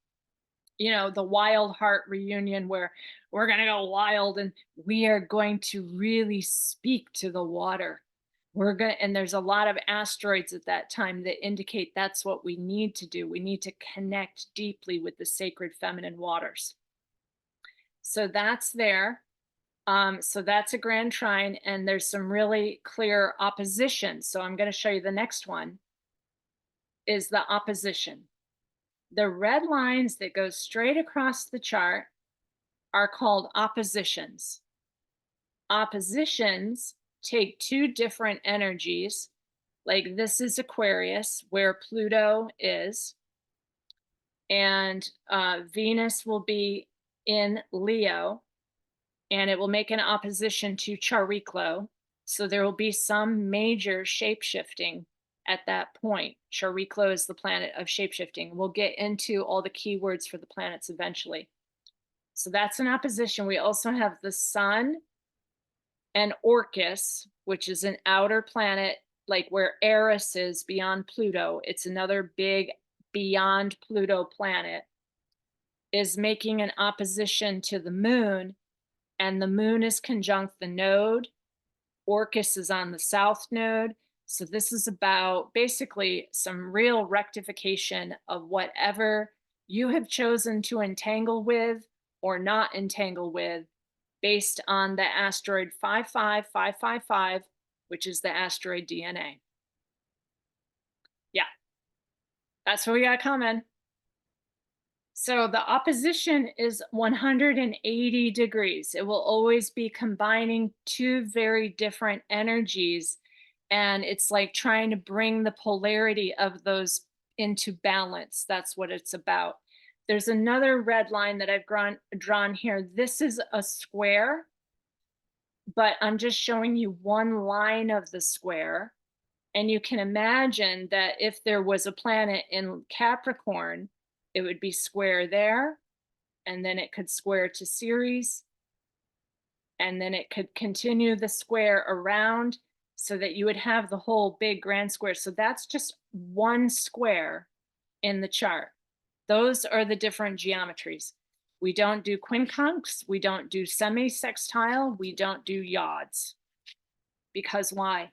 the Wild Heart reunion where we're going to go wild, and we are going to really speak to the water. And there's a lot of asteroids at that time that indicate that's what we need to do. We need to connect deeply with the sacred feminine waters. So that's there. So that's a grand trine, and there's some really clear opposition. So I'm going to show you the next one is the opposition. The red lines that go straight across the chart are called oppositions. Oppositions take two different energies. Like this is Aquarius, where Pluto is, and Venus will be in Leo, and it will make an opposition to Chariklo. So there will be some major shape-shifting at that point. Chariklo is the planet of shape-shifting. We'll get into all the keywords for the planets eventually. So that's an opposition. We also have the Sun and Orcus, which is an outer planet, like where Eris is beyond Pluto. It's another big beyond Pluto planet, is making an opposition to the moon, and the moon is conjunct the node. Orcus is on the south node. So this is about basically some real rectification of whatever you have chosen to entangle with or not entangle with, based on the asteroid 55555, which is the asteroid DNA. Yeah, that's what we got coming. So the opposition is 180 degrees. It will always be combining two very different energies. And it's like trying to bring the polarity of those into balance. That's what it's about. There's another red line that I've drawn here. This is a square, but I'm just showing you one line of the square. And you can imagine that if there was a planet in Capricorn, it would be square there, and then it could square to Ceres, and then it could continue the square around, so that you would have the whole big grand square. So that's just one square in the chart. Those are the different geometries. We don't do quincunx, we don't do semi-sextile, we don't do yods. Because why?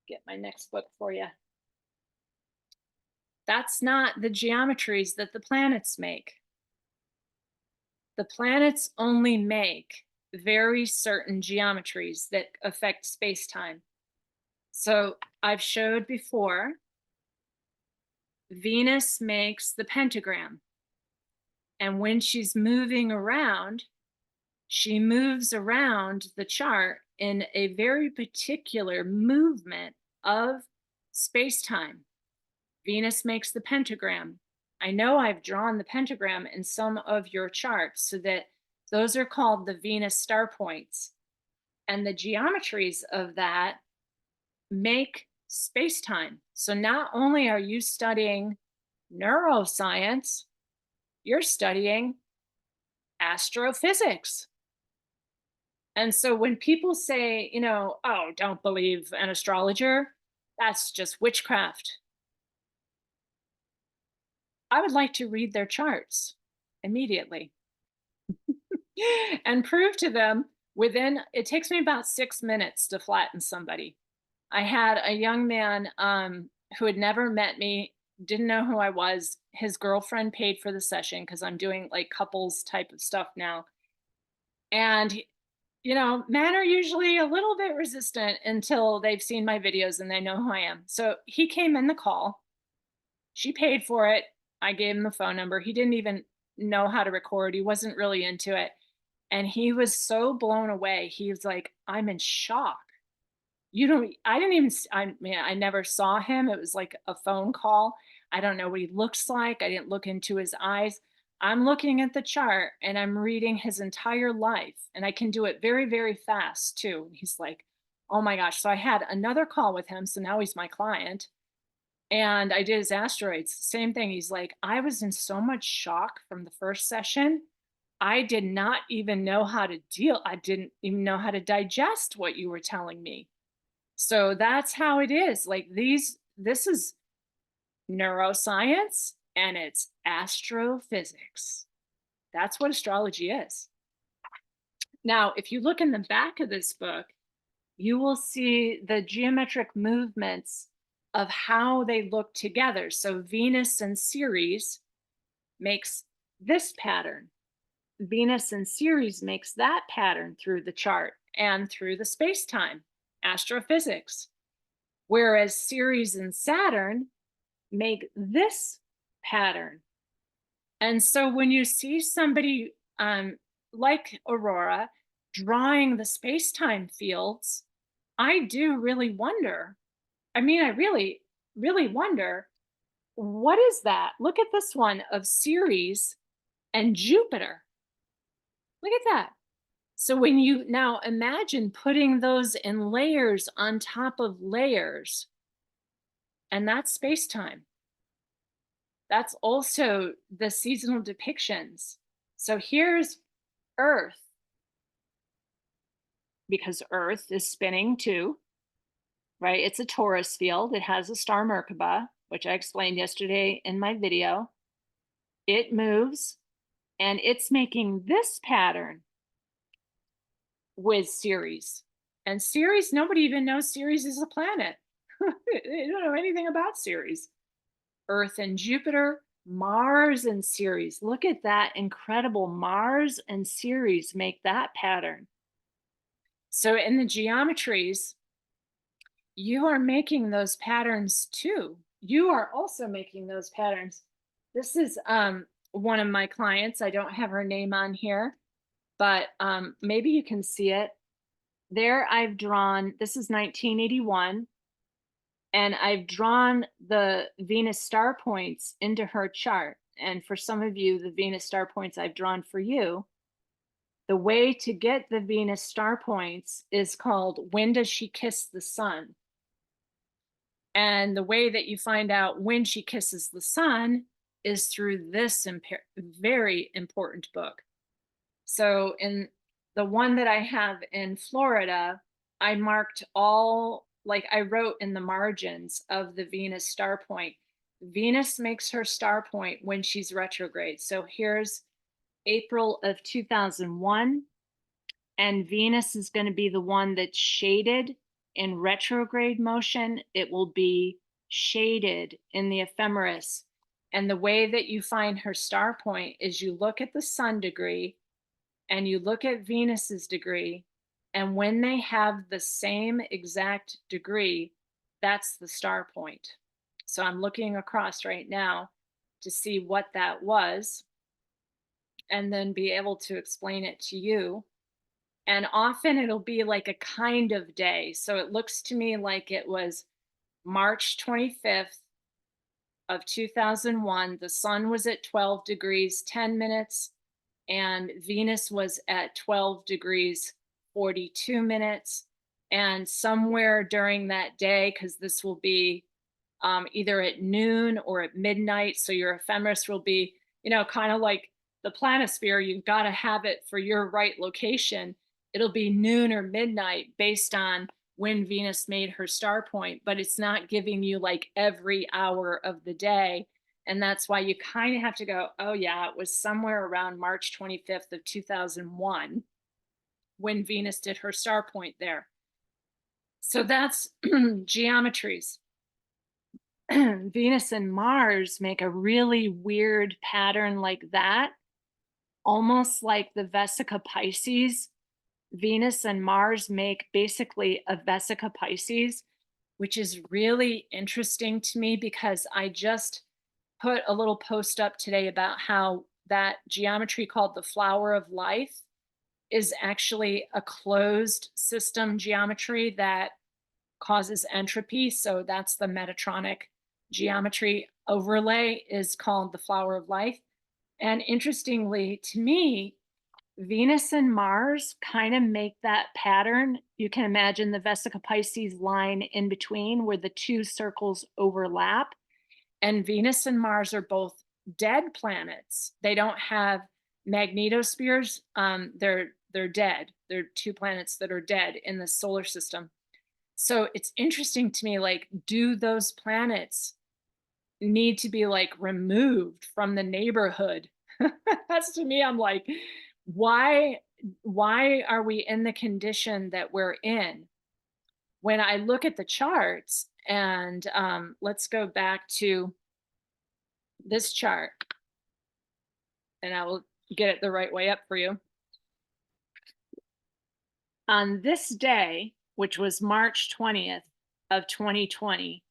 Get my next book for you. That's not the geometries that the planets make. The planets only make very certain geometries that affect space-time. So I've showed before, Venus makes the pentagram. And when she's moving around, she moves around the chart in a very particular movement of space-time. Venus makes the pentagram. I know I've drawn the pentagram in some of your charts, so that those are called the Venus star points. And the geometries of that make space-time. So not only are you studying neuroscience, you're studying astrophysics. And so when people say, oh, don't believe an astrologer, that's just witchcraft, I would like to read their charts immediately and prove to them it takes me about 6 minutes to flatten somebody. I had a young man who had never met me, didn't know who I was. His girlfriend paid for the session because I'm doing like couples type of stuff now. And, men are usually a little bit resistant until they've seen my videos and they know who I am. So he came in the call, She paid for it. I gave him the phone number. He didn't even know how to record. He wasn't really into it. And he was so blown away. He was like, "I'm in shock. You don't I didn't even I mean, I never saw him. It was like a phone call. I don't know what he looks like. I didn't look into his eyes. I'm looking at the chart and I'm reading his entire life, and I can do it very, very fast too." And he's like, "Oh my gosh." So I had another call with him. So now he's my client. And I did his asteroids. Same thing. He's like, "I was in so much shock from the first session. I did not even know how to deal. I didn't even know how to digest what you were telling me." So that's how it is. Like this is neuroscience and it's astrophysics. That's what astrology is. Now, if you look in the back of this book, you will see the geometric movements of how they look together. So Venus and Ceres makes this pattern. Venus and Ceres makes that pattern through the chart and through the space-time, astrophysics. Whereas Ceres and Saturn make this pattern. And so when you see somebody like Aurora drawing the space-time fields, I do really wonder. I mean, I really, really wonder, what is that? Look at this one of Ceres and Jupiter. Look at that. So when you now imagine putting those in layers on top of layers, and that's space-time. That's also the seasonal depictions. So here's Earth, because Earth is spinning too, right? It's a torus field. It has a star Merkaba, which I explained yesterday in my video. It moves and it's making this pattern with Ceres. And Ceres, nobody even knows Ceres is a planet. They don't know anything about Ceres. Earth and Jupiter, Mars and Ceres. Look at that incredible Mars and Ceres make that pattern. So in the geometries, you are making those patterns too. You are also making those patterns. This is one of my clients. I don't have her name on here, but maybe you can see it. There I've drawn, this is 1981. And I've drawn the Venus star points into her chart. And for some of you, the Venus star points I've drawn for you, the way to get the Venus star points is called "When Does She Kiss the Sun?" And the way that you find out when she kisses the sun is through this very important book. So in the one that I have in Florida, I marked all, like I wrote in the margins of the Venus star point. Venus makes her star point when she's retrograde. So here's April of 2001, and Venus is going to be the one that's shaded in retrograde motion. It will be shaded in the ephemeris. And the way that you find her star point is you look at the sun degree and you look at Venus's degree, and when they have the same exact degree, that's the star point. So I'm looking across right now to see what that was and then be able to explain it to you. And often it'll be like a kind of day. So it looks to me like it was March 25th of 2001. The sun was at 12 degrees 10 minutes and Venus was at 12 degrees 42 minutes. And somewhere during that day, because this will be either at noon or at midnight, so your ephemeris will be, kind of like the planisphere, you've got to have it for your right location. It'll be noon or midnight based on when Venus made her star point, but it's not giving you like every hour of the day. And that's why you kind of have to go, oh, yeah, it was somewhere around March 25th of 2001 when Venus did her star point there. So that's geometries. Venus and Mars make a really weird pattern like that, almost like the Vesica Pisces. Venus and Mars make basically a Vesica Pisces, which is really interesting to me because I just put a little post up today about how that geometry called the flower of life is actually a closed system geometry that causes entropy. So that's the Metatronic geometry overlay is called the flower of life. And interestingly, to me, Venus and Mars kind of make that pattern. You can imagine the Vesica Pisces line in between where the two circles overlap. And Venus and Mars are both dead planets. They don't have magnetospheres. They're dead. They're two planets that are dead in the solar system. So it's interesting to me, like, do those planets need to be like removed from the neighborhood? That's to me, I'm like, why why are we in the condition that we're in? When I look at the charts, and let's go back to this chart, and I will get it the right way up for you. On this day, which was March 20th of 2020,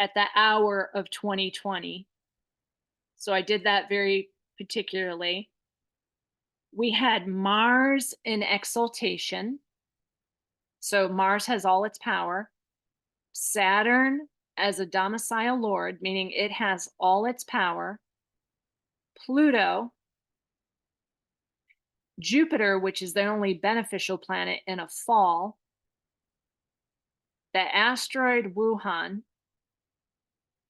at the hour of 2020, so I did that very particularly. We had Mars in exaltation. So Mars has all its power. Saturn as a domicile lord, meaning it has all its power. Pluto, Jupiter, which is the only beneficial planet in a fall, the asteroid Wuhan,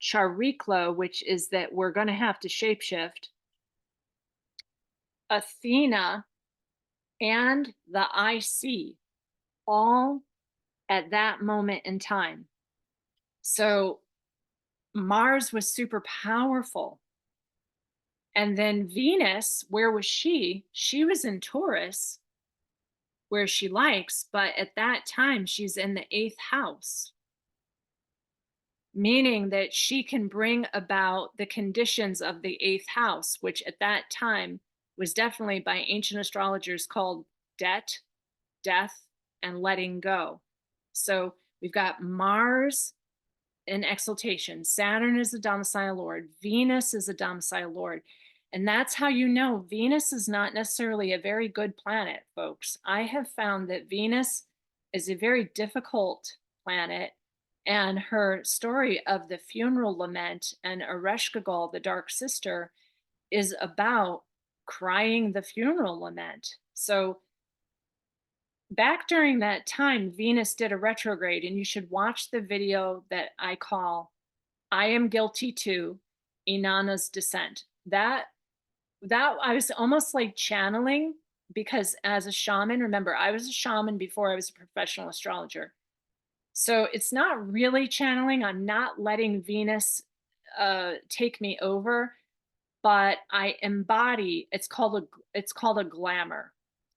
Chariklo, which is that we're going to have to shapeshift, Athena, and the IC, all at that moment in time. So Mars was super powerful. And then Venus, where was she? She was in Taurus, where she likes, but at that time she's in the eighth house, meaning that she can bring about the conditions of the eighth house, which at that time was definitely by ancient astrologers called debt, death, and letting go. So we've got Mars in exaltation, Saturn is a domicile lord, Venus is a domicile lord. And that's how you know Venus is not necessarily a very good planet, folks. I have found that Venus is a very difficult planet, and her story of the funeral lament and Ereshkigal, the dark sister, is about crying the funeral lament. So back during that time, Venus did a retrograde, and you should watch the video that I call I Am Guilty Too, Inanna's Descent. That I was almost like channeling, because as a shaman, remember, I was a shaman before I was a professional astrologer. So it's not really channeling. I'm not letting Venus take me over, but I embody. It's called a glamour.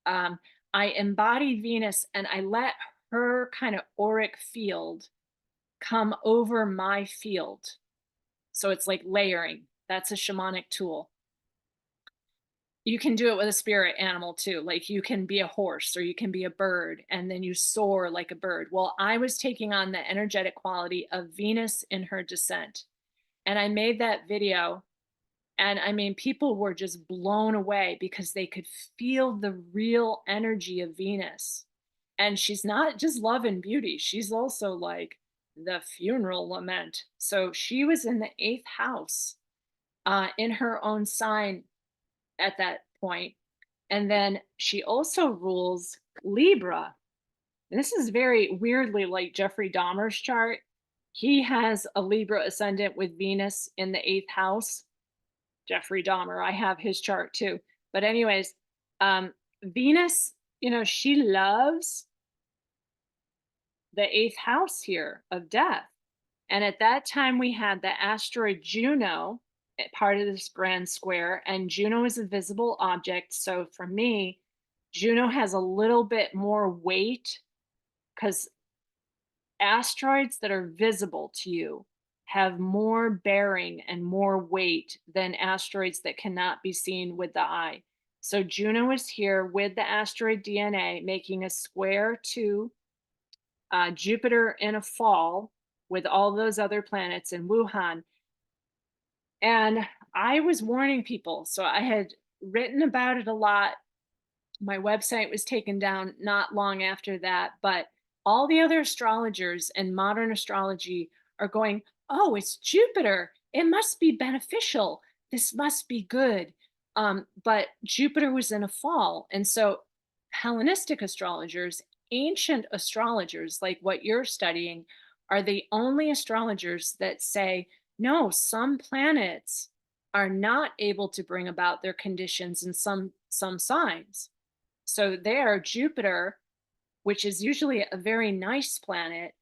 Um, I embody Venus, and I let her kind of auric field come over my field. So it's like layering. That's a shamanic tool. You can do it with a spirit animal too. Like you can be a horse or you can be a bird and then you soar like a bird. Well, I was taking on the energetic quality of Venus in her descent. And I made that video. And I mean, people were just blown away because they could feel the real energy of Venus. And she's not just love and beauty, she's also like the funeral lament. So she was in the eighth house in her own sign at that point. And then she also rules Libra. And this is very weirdly like Jeffrey Dahmer's chart. He has a Libra ascendant with Venus in the eighth house. Jeffrey Dahmer, I have his chart too. But, anyways, Venus, she loves the eighth house here of death. And at that time, we had the asteroid Juno, part of this grand square, and Juno is a visible object. So for me, Juno has a little bit more weight because asteroids that are visible to you have more bearing and more weight than asteroids that cannot be seen with the eye. So Juno is here with the asteroid DNA, making a square to Jupiter in a fall with all those other planets in Wuhan. And I was warning people. So I had written about it a lot. My website was taken down not long after that, but all the other astrologers and modern astrology are going, "Oh, it's Jupiter. It must be beneficial. This must be good." But Jupiter was in a fall. And so Hellenistic astrologers, ancient astrologers like what you're studying, are the only astrologers that say, no, some planets are not able to bring about their conditions in some signs. So there, Jupiter, which is usually a very nice planet,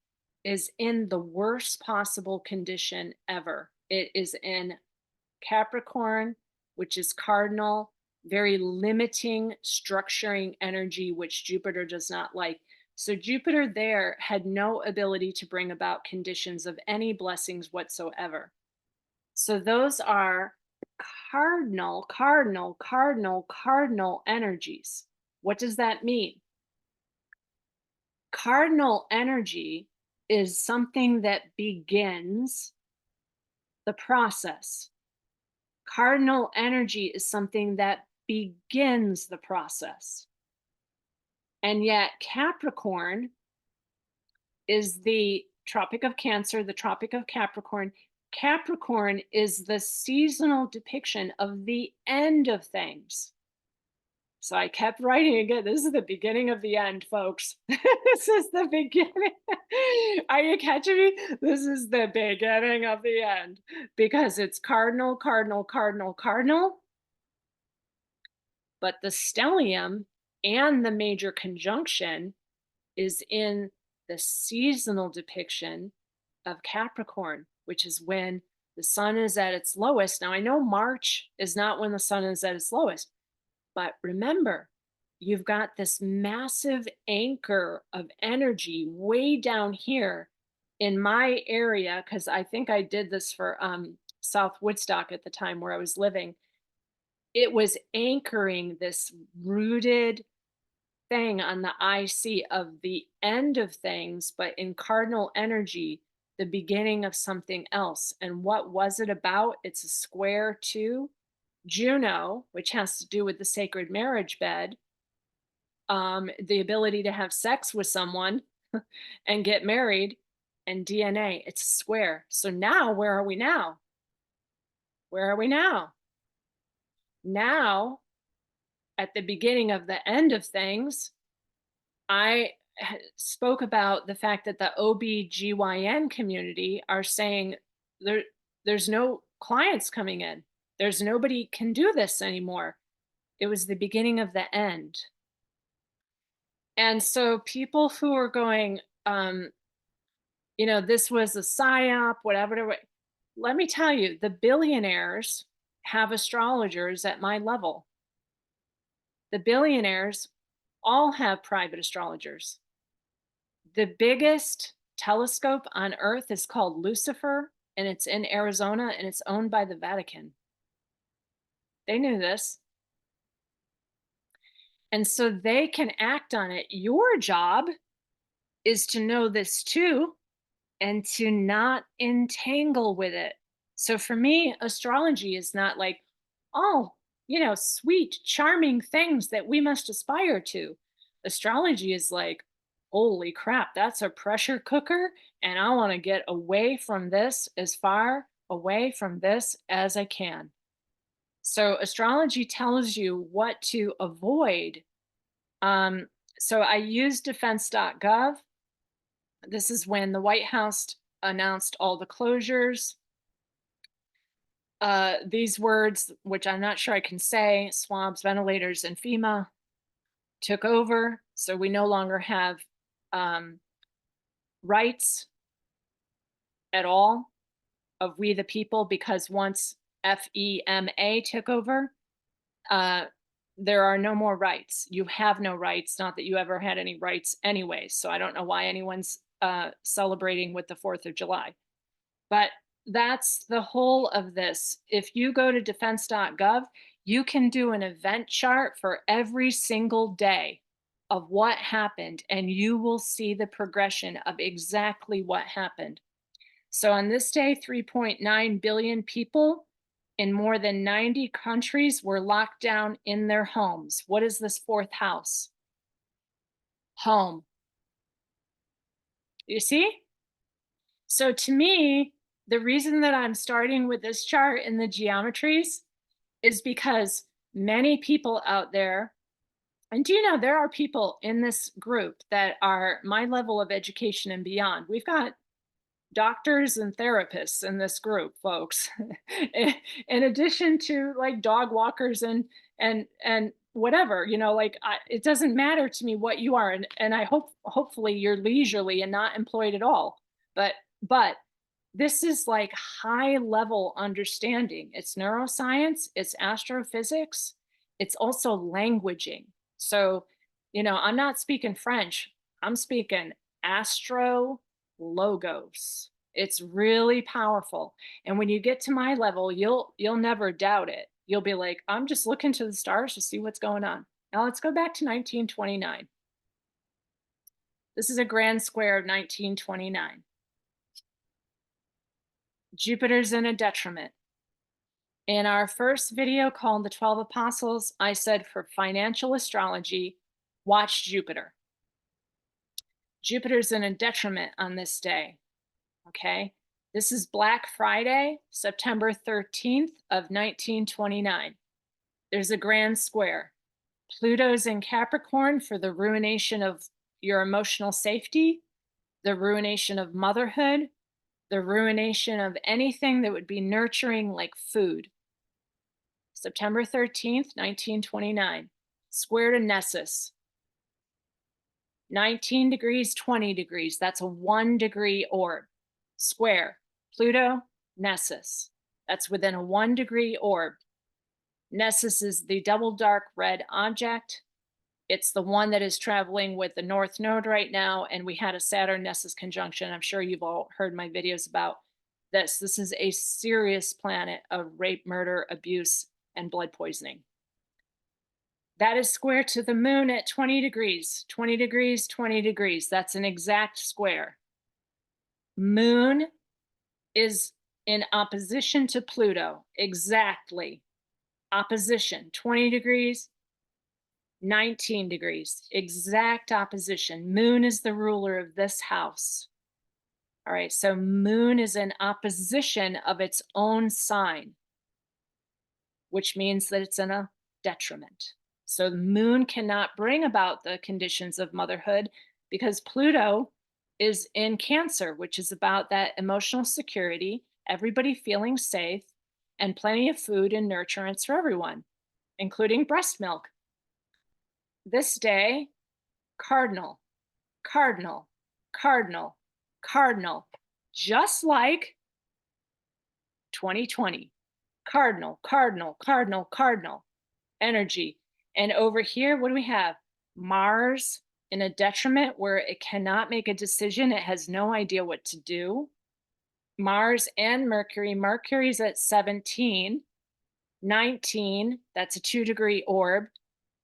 is in the worst possible condition ever. It is in Capricorn, which is cardinal, very limiting, structuring energy, which Jupiter does not like. So Jupiter there had no ability to bring about conditions of any blessings whatsoever. So those are cardinal energies. What does that mean? Cardinal energy is something that begins the process. Cardinal energy is something that begins the process. And yet, Capricorn is the Tropic of Cancer, the Tropic of Capricorn. Capricorn is the seasonal depiction of the end of things. So I kept writing again. This is the beginning of the end, folks. This is the beginning. Are you catching me? This is the beginning of the end because it's cardinal. But the stellium and the major conjunction is in the seasonal depiction of Capricorn, which is when the sun is at its lowest. Now, I know March is not when the sun is at its lowest, but remember, you've got this massive anchor of energy way down here in my area, because I think I did this for South Woodstock at the time where I was living. It was anchoring this rooted thing on the IC of the end of things, but in cardinal energy, the beginning of something else. And what was it about? It's a square to Juno, which has to do with the sacred marriage bed, the ability to have sex with someone and get married, and DNA. It's a square. So now, where are we now? Where are we now? Now, at the beginning of the end of things, I spoke about the fact that the OBGYN community are saying there, there's no clients coming in. There's nobody can do this anymore. It was the beginning of the end. And so people who are going, this was a psyop, whatever. Let me tell you, the billionaires have astrologers at my level. The billionaires all have private astrologers. The biggest telescope on Earth is called Lucifer, and it's in Arizona, and it's owned by the Vatican. They knew this. And so they can act on it. Your job is to know this too and to not entangle with it. So for me, astrology is not like, oh, sweet, charming things that we must aspire to. Astrology is like, holy crap, that's a pressure cooker. And I want to get away from this as far away from this as I can. So astrology tells you what to avoid. Um, so I use defense.gov. This is when the White House announced all the closures. These words, which I'm not sure I can say, swabs, ventilators, and FEMA took over. So we no longer have rights at all of we the people, because once FEMA took over, there are no more rights. You have no rights. Not that you ever had any rights anyway. So I don't know why anyone's celebrating with the 4th of July. But that's the whole of this. If you go to defense.gov, you can do an event chart for every single day of what happened, and you will see the progression of exactly what happened. So on this day, 3.9 billion people in more than 90 countries were locked down in their homes. What is this fourth house? Home. You see? So to me, the reason that I'm starting with this chart in the geometries is because many people out there, and do you know there are people in this group that are my level of education and beyond. We've got doctors and therapists in this group, folks. In addition to like dog walkers and whatever, like it doesn't matter to me what you are, and I hopefully you're leisurely and not employed at all. But this is like high level understanding. It's neuroscience, it's astrophysics, it's also languaging. So, I'm not speaking French, I'm speaking astro logos. It's really powerful. And when you get to my level, you'll never doubt it. You'll be like, I'm just looking to the stars to see what's going on. Now let's go back to 1929. This is a grand square of 1929. Jupiter's in a detriment. In our first video called The 12 Apostles, I said for financial astrology, watch Jupiter. Jupiter's in a detriment on this day, okay? This is Black Friday, September 13th of 1929. There's a grand square. Pluto's in Capricorn for the ruination of your emotional safety, the ruination of motherhood, the ruination of anything that would be nurturing like food. September 13th, 1929, square to Nessus. 19 degrees, 20 degrees. That's a 1 degree orb. Square. Pluto, Nessus. That's within a 1 degree orb. Nessus is the double dark red object. It's the one that is traveling with the North Node right now, and we had a Saturn Nessus conjunction. I'm sure you've all heard my videos about this. This is a serious planet of rape, murder, abuse, and blood poisoning. That is square to the moon at 20 degrees, 20 degrees, 20 degrees. That's an exact square. Moon is in opposition to Pluto, exactly. Opposition, 20 degrees, 19 degrees, exact opposition. Moon is the ruler of this house. All right, so moon is in opposition of its own sign, which means that it's in a detriment. So the moon cannot bring about the conditions of motherhood because Pluto is in Cancer, which is about that emotional security, everybody feeling safe, and plenty of food and nurturance for everyone, including breast milk. This day, cardinal, cardinal, cardinal, cardinal, just like 2020. Cardinal, cardinal, cardinal, cardinal energy. And over here, what do we have? Mars in a detriment where it cannot make a decision. It has no idea what to do. Mars and Mercury. Mercury's at 17, 19, that's a 2 degree orb.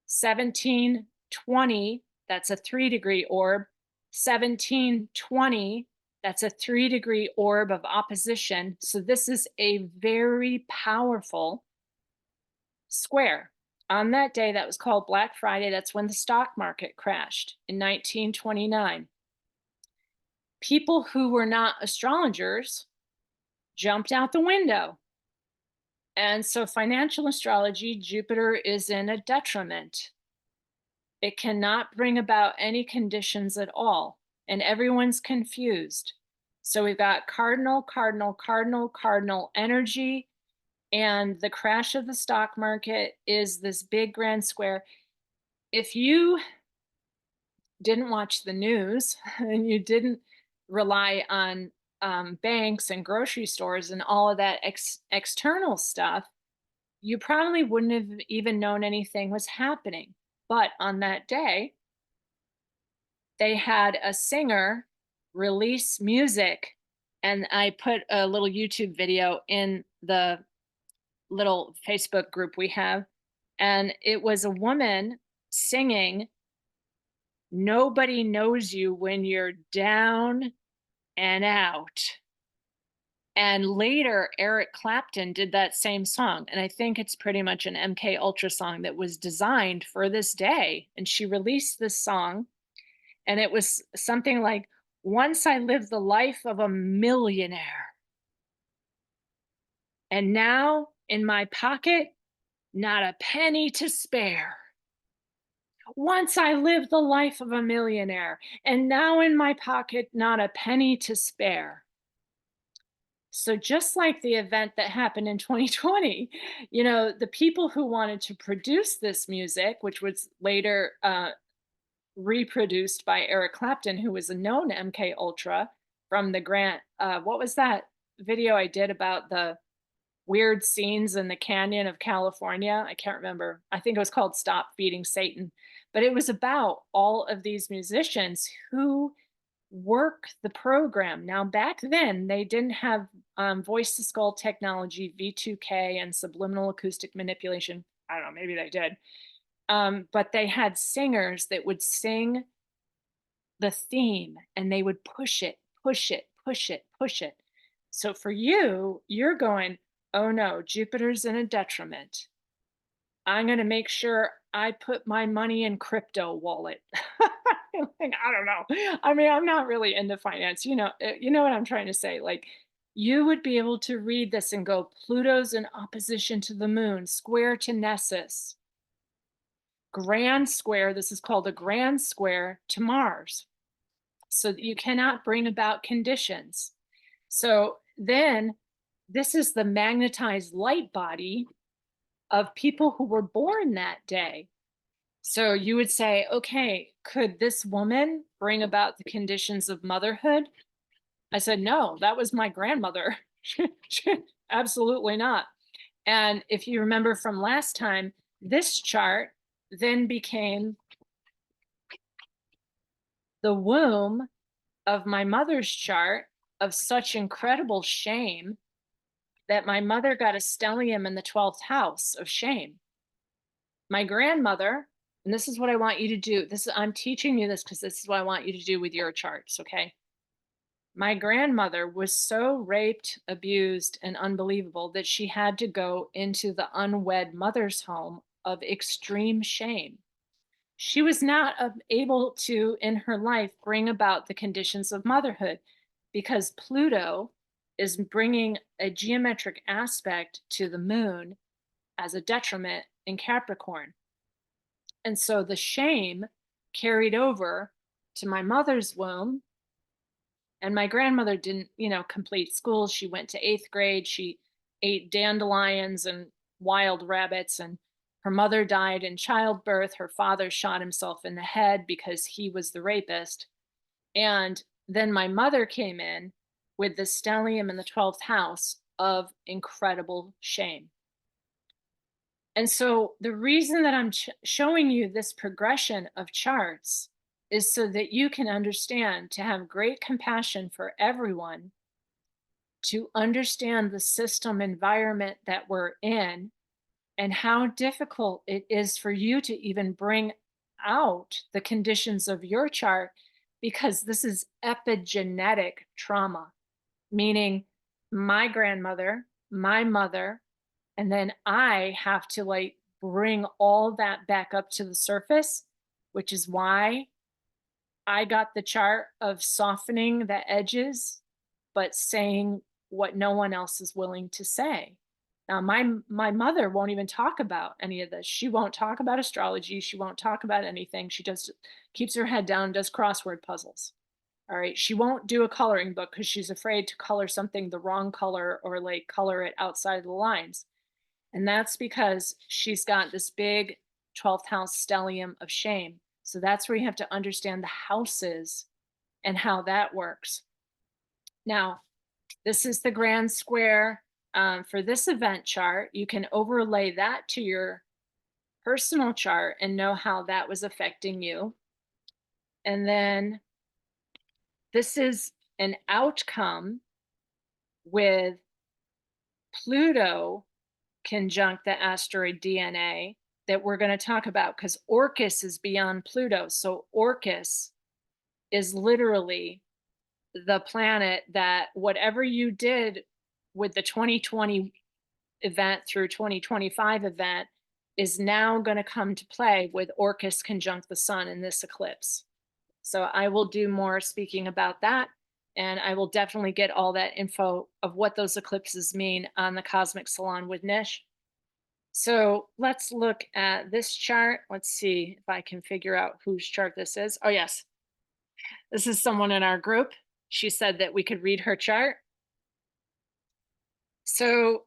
17, 20, that's a 3 degree orb. 17, 20, that's a 3 degree orb of opposition. So this is a very powerful square. On that day, that was called Black Friday. That's when the stock market crashed in 1929. People who were not astrologers jumped out the window. And so financial astrology, Jupiter is in a detriment. It cannot bring about any conditions at all, and everyone's confused. So we've got cardinal, cardinal, cardinal, cardinal energy, and the crash of the stock market is this big grand square. If you didn't watch the news and you didn't rely on banks and grocery stores and all of that external stuff, you probably wouldn't have even known anything was happening. But on that day, they had a singer release music, and I put a little YouTube video in the little Facebook group we have, and it was a woman singing "Nobody Knows You When You're Down and Out." And later, Eric Clapton did that same song, and I think it's pretty much an MK Ultra song that was designed for this day, and she released this song, and it was something like, "Once I lived the life of a millionaire, and now in my pocket, not a penny to spare. Once I lived the life of a millionaire, and now in my pocket, not a penny to spare." So just like the event that happened in 2020, the people who wanted to produce this music, which was later reproduced by Eric Clapton, who was a known MK Ultra from the Grant. What was that video I did about the weird scenes in the canyon of California? I can't remember. I think it was called "Stop Feeding Satan," but it was about all of these musicians who work the program. Now, back then, they didn't have voice to skull technology, V2K, and subliminal acoustic manipulation. I don't know, maybe they did. But they had singers that would sing the theme and they would push it, push it, push it, push it. So for you, you're going, oh no, Jupiter's in a detriment. I'm going to make sure I put my money in crypto wallet. Like, I don't know. I mean, I'm not really into finance. You know what I'm trying to say. Like, you would be able to read this and go, Pluto's in opposition to the moon, square to Nessus, grand square. This is called a grand square to Mars. So that you cannot bring about conditions. So then this is the magnetized light body of people who were born that day. So you would say, okay, could this woman bring about the conditions of motherhood? I said, no, that was my grandmother. Absolutely not. And if you remember from last time, this chart then became the womb of my mother's chart of such incredible shame that my mother got a stellium in the 12th house of shame. My grandmother, and this is what I want you to do. I'm teaching you this because this is what I want you to do with your charts, okay? My grandmother was so raped, abused, and unbelievable that she had to go into the unwed mother's home of extreme shame. She was not able to, in her life, bring about the conditions of motherhood because Pluto is bringing a geometric aspect to the moon as a detriment in Capricorn. And so the shame carried over to my mother's womb. And my grandmother didn't, complete school. She went to 8th grade. She ate dandelions and wild rabbits. And her mother died in childbirth. Her father shot himself in the head because he was the rapist. And then my mother came in with the stellium in the 12th house of incredible shame. And so the reason that I'm showing you this progression of charts is so that you can understand to have great compassion for everyone, to understand the system environment that we're in, and how difficult it is for you to even bring out the conditions of your chart because this is epigenetic trauma, meaning my grandmother, my mother, and then I have to like bring all that back up to the surface, which is why I got the chart of softening the edges, but saying what no one else is willing to say. Now, my mother won't even talk about any of this. She won't talk about astrology. She won't talk about anything. She just keeps her head down, does crossword puzzles. All right. She won't do a coloring book because she's afraid to color something the wrong color or like color it outside of the lines. And that's because she's got this big 12th house stellium of shame. So that's where you have to understand the houses and how that works. Now, this is the grand square for this event chart. You can overlay that to your personal chart and know how that was affecting you. And then this is an outcome with Pluto conjunct the asteroid DNA that we're going to talk about because Orcus is beyond Pluto. So Orcus is literally the planet that whatever you did with the 2020 event through 2025 event is now going to come to play with Orcus conjunct the sun in this eclipse. So I will do more speaking about that. And I will definitely get all that info of what those eclipses mean on the Cosmic Salon with Nish. So let's look at this chart. Let's see if I can figure out whose chart this is. Oh, yes. This is someone in our group. She said that we could read her chart. So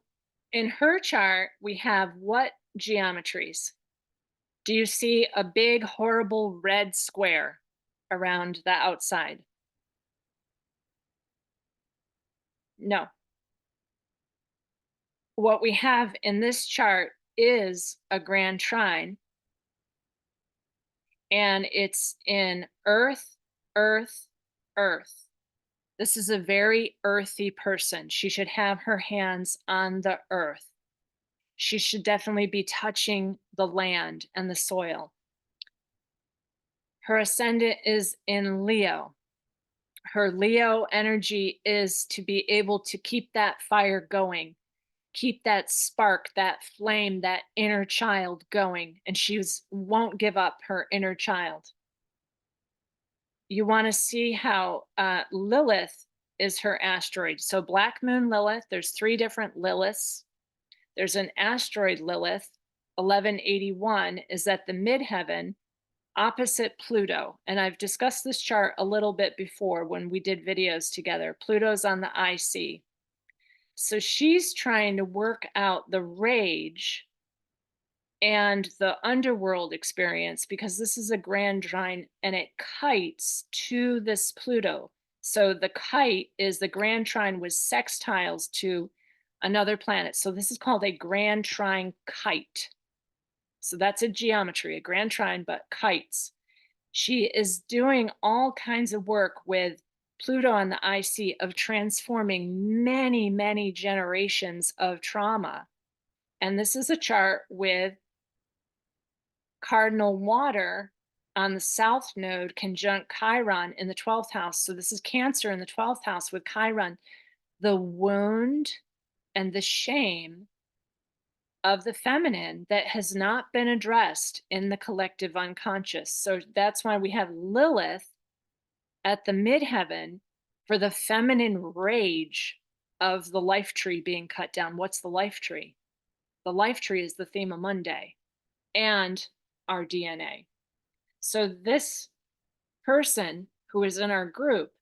in her chart, we have what geometries? Do you see a big, horrible red square around the outside? No. What we have in this chart is a grand trine, and it's in earth, earth, earth. This is a very earthy person. She should have her hands on the earth. She should definitely be touching the land and the soil. Her ascendant is in Leo. Her Leo energy is to be able to keep that fire going, keep that spark, that flame, that inner child going, and won't give up her inner child. You want to see how Lilith is her asteroid. So Black Moon Lilith, there's 3 different Liliths. There's an asteroid Lilith, 1181, is at the midheaven opposite Pluto. And I've discussed this chart a little bit before when we did videos together. Pluto's on the IC. So she's trying to work out the rage and the underworld experience because this is a grand trine and it kites to this Pluto. So the kite is the grand trine with sextiles to another planet. So this is called a grand trine kite. So that's a geometry, a grand trine, but kites. She is doing all kinds of work with Pluto on the IC of transforming many, many generations of trauma. And this is a chart with cardinal water on the south node conjunct Chiron in the 12th house. So this is Cancer in the 12th house with Chiron. The wound and the shame of the feminine that has not been addressed in the collective unconscious. So that's why we have Lilith at the midheaven for the feminine rage of the life tree being cut down. What's the life tree? The life tree is the theme of Monday and our DNA. So this person who is in our group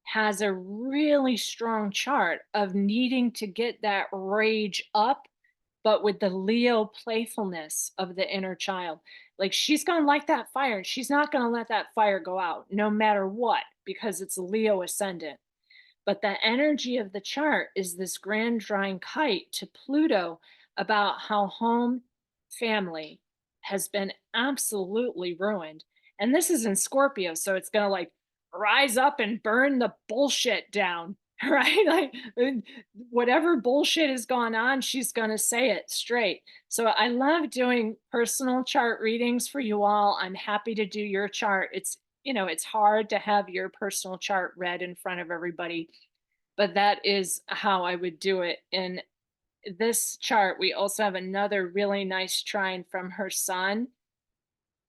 has a really strong chart of needing to get that rage up, but with the Leo playfulness of the inner child. Like she's going to light that fire and she's not going to let that fire go out no matter what, because it's Leo ascendant. But the energy of the chart is this grand drawing kite to Pluto about how home, family has been absolutely ruined. And this is in Scorpio, so it's going to like rise up and burn the bullshit down, right? Like whatever bullshit is going on, she's going to say it straight. So I love doing personal chart readings for you all. I'm happy to do your chart. It's hard to have your personal chart read in front of everybody, but that is how I would do it. In this chart, we also have another really nice trine from her sun.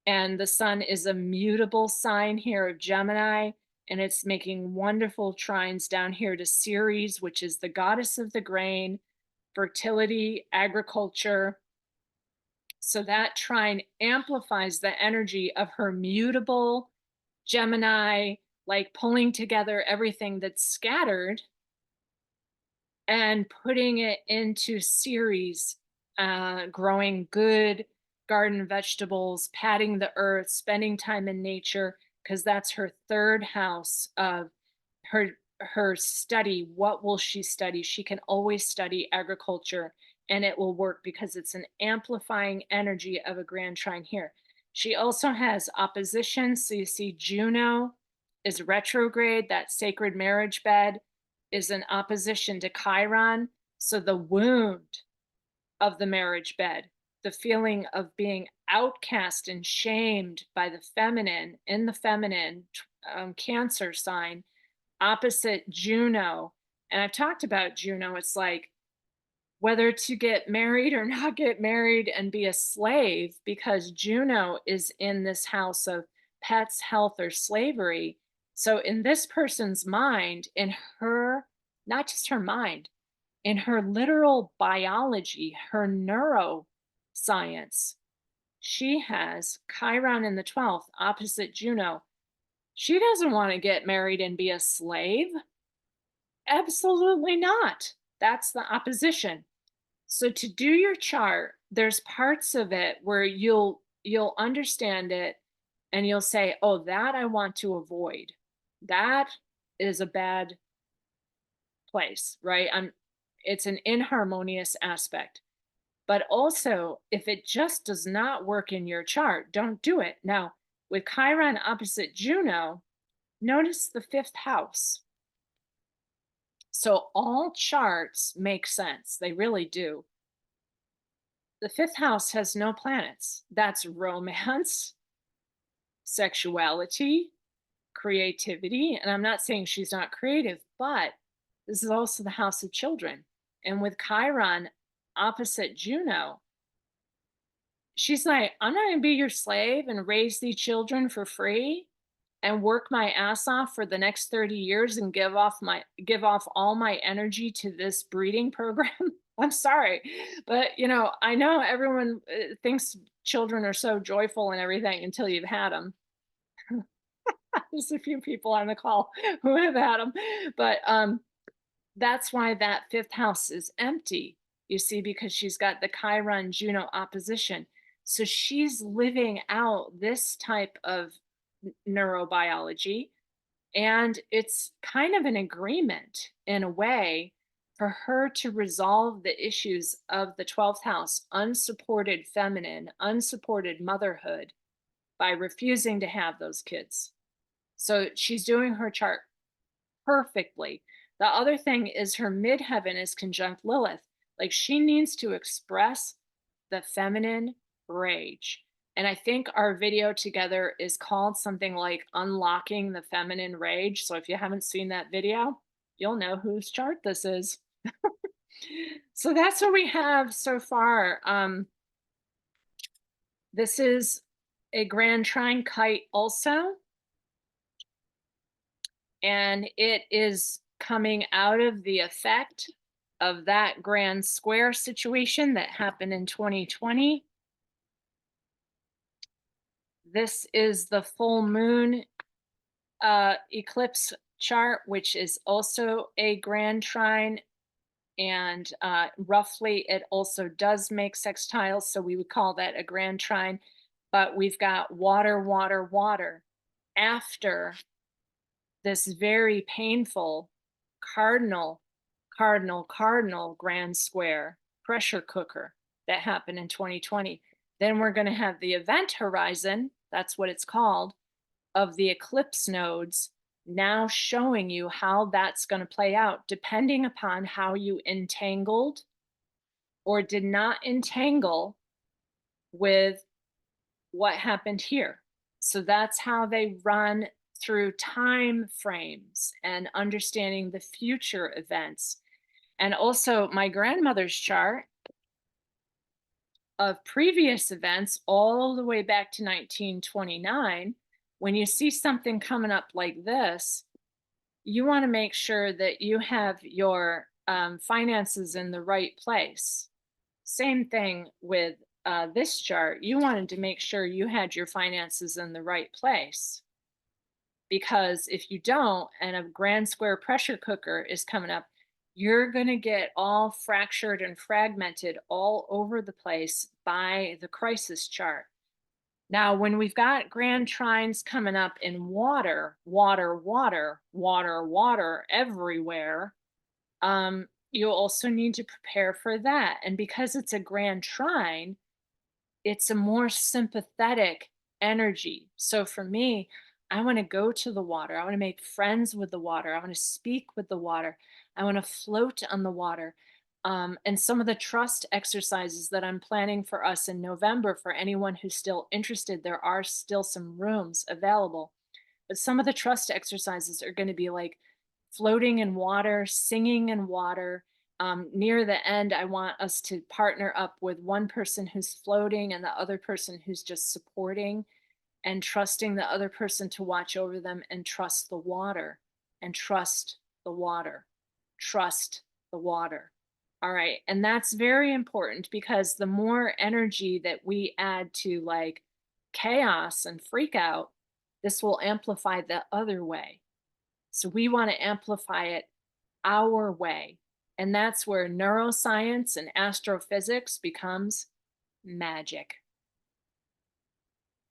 And the sun is a mutable sign here of Gemini, and it's making wonderful trines down here to Ceres, which is the goddess of the grain, fertility, agriculture. So that trine amplifies the energy of her mutable Gemini, like pulling together everything that's scattered and putting it into Ceres, growing good garden vegetables, patting the earth, spending time in nature, because that's her 3rd house of her study. What will she study? She can always study agriculture and it will work because it's an amplifying energy of a grand trine here. She also has opposition. So you see Juno is retrograde, that sacred marriage bed is in opposition to Chiron. So the wound of the marriage bed, the feeling of being outcast and shamed by the feminine in the feminine Cancer sign, opposite Juno. And I've talked about Juno. It's like whether to get married or not get married and be a slave, because Juno is in this house of pets, health, or slavery. So, in this person's mind, in her, not just her mind, in her literal biology, her neuroscience, she has Chiron in the 12th, opposite Juno. She doesn't want to get married and be a slave. Absolutely not. That's the opposition. So to do your chart, there's parts of it where you'll understand it and you'll say, "Oh, that I want to avoid. That is a bad place," right? It's an inharmonious aspect. But also, if it just does not work in your chart, don't do it. Now, with Chiron opposite Juno, notice the 5th house. So all charts make sense. They really do. The 5th house has no planets. That's romance, sexuality, creativity. And I'm not saying she's not creative, but this is also the house of children. And with Chiron opposite Juno, she's like, I'm not going to be your slave and raise these children for free and work my ass off for the next 30 years and give off all my energy to this breeding program. I'm sorry, but I know everyone thinks children are so joyful and everything until you've had them. There's a few people on the call who have had them, but that's why that 5th house is empty. You see, because she's got the Chiron Juno opposition. So she's living out this type of neurobiology. And it's kind of an agreement in a way for her to resolve the issues of the 12th house, unsupported feminine, unsupported motherhood, by refusing to have those kids. So she's doing her chart perfectly. The other thing is her midheaven is conjunct Lilith. Like she needs to express the feminine rage. And I think our video together is called something like Unlocking the Feminine Rage. So if you haven't seen that video, you'll know whose chart this is. So that's what we have so far. This is a grand trine kite also. And it is coming out of the effect of that grand square situation that happened in 2020. This is the full moon eclipse chart, which is also a grand trine. And roughly, it also does make sextiles. So we would call that a grand trine. But we've got water, water, water after this very painful cardinal, cardinal grand square pressure cooker that happened in 2020. Then we're going to have the event horizon, that's what it's called, of the eclipse nodes now showing you how that's going to play out depending upon how you entangled or did not entangle with what happened here. So that's how they run through time frames and understanding the future events. And also my grandmother's chart of previous events all the way back to 1929. When you see something coming up like this, you want to make sure that you have your finances in the right place. Same thing with this chart. You wanted to make sure you had your finances in the right place. Because if you don't, and a grand square pressure cooker is coming up, you're going to get all fractured and fragmented all over the place by the crisis chart. Now, when we've got grand trines coming up in water, water, water, water, water everywhere, you also need to prepare for that. And because it's a grand trine, it's a more sympathetic energy. So for me, I want to go to the water. I want to make friends with the water. I want to speak with the water. I want to float on the water. And some of the trust exercises that I'm planning for us in November, for anyone who's still interested, there are still some rooms available. But some of the trust exercises are going to be like floating in water, singing in water, Near the end, I want us to partner up with one person who's floating and the other person who's just supporting and trusting the other person to watch over them and trust the water and trust the water, trust the water. All right. And that's very important because the more energy that we add to like chaos and freak out, this will amplify the other way. So we want to amplify it our way. And that's where neuroscience and astrophysics becomes magic.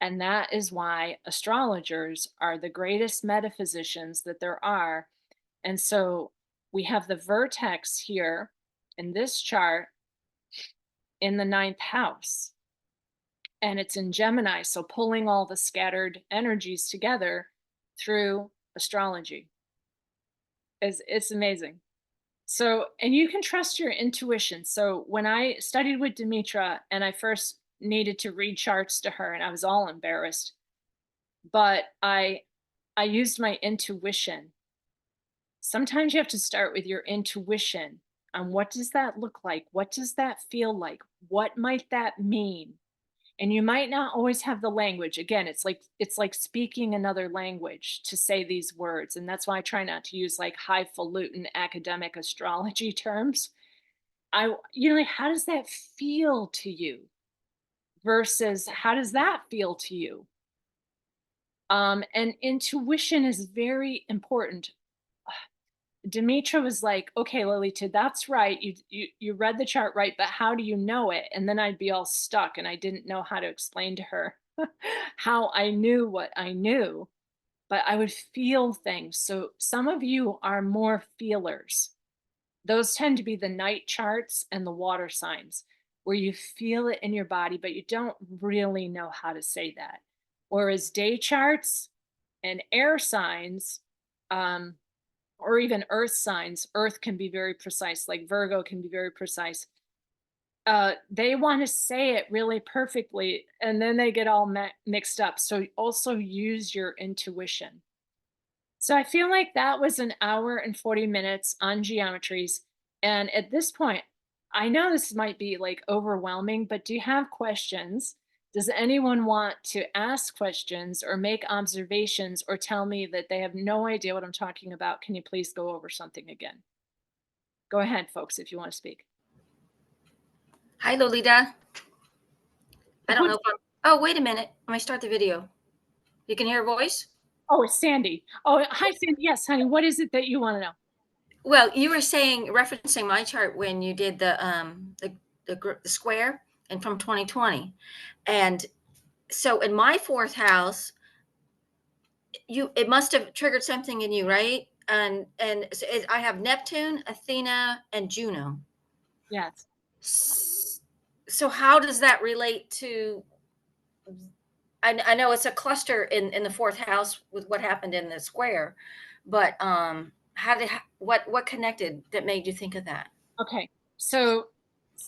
And that is why astrologers are the greatest metaphysicians that there are. And so we have the vertex here in this chart in the ninth house, and it's in Gemini. So pulling all the scattered energies together through astrology is it's amazing. So, and you can trust your intuition. So when I studied with Demetra and I first needed to read charts to her and I was all embarrassed, but I used my intuition. Sometimes you have to start with your intuition on what does that look like? What does that feel like? What might that mean? And you might not always have the language. Again, it's like speaking another language to say these words. And that's why I try not to use like highfalutin academic astrology terms. Like, how does that feel to you? Versus how does that feel to you? And intuition is very important. Demetra was like, "Okay, Lilita, that's right. You read the chart right, but how do you know it?" And then I'd be all stuck, and I didn't know how to explain to her how I knew what I knew, but I would feel things. So some of you are more feelers. Those tend to be the night charts and the water signs, where you feel it in your body, but you don't really know how to say that. Whereas day charts and air signs, um, or even earth signs, earth can be very precise, like Virgo can be very precise. They want to say it really perfectly and then they get all mixed up. So also use your intuition. So I feel like that was an hour and 40 minutes on geometries. And at this point, I know this might be like overwhelming, but do you have questions? Does anyone want to ask questions or make observations or tell me that they have no idea what I'm talking about? Can you please go over something again? Go ahead, folks, if you want to speak. Hi, Lolita. I don't know Who's, if I'm. Oh, wait a minute. Let me start the video. You can hear a voice? oh, it's Sandy. Oh, hi, Sandy. Yes, honey. What is it that you want to know? Well, you were saying, referencing my chart when you did the square and from 2020. And so in my fourth house, it must have triggered something in you, right? And so I have Neptune, Athena, and Juno. Yes. So how does that relate to I know it's a cluster in the fourth house with what happened in the square, but what connected that made you think of that? Okay. So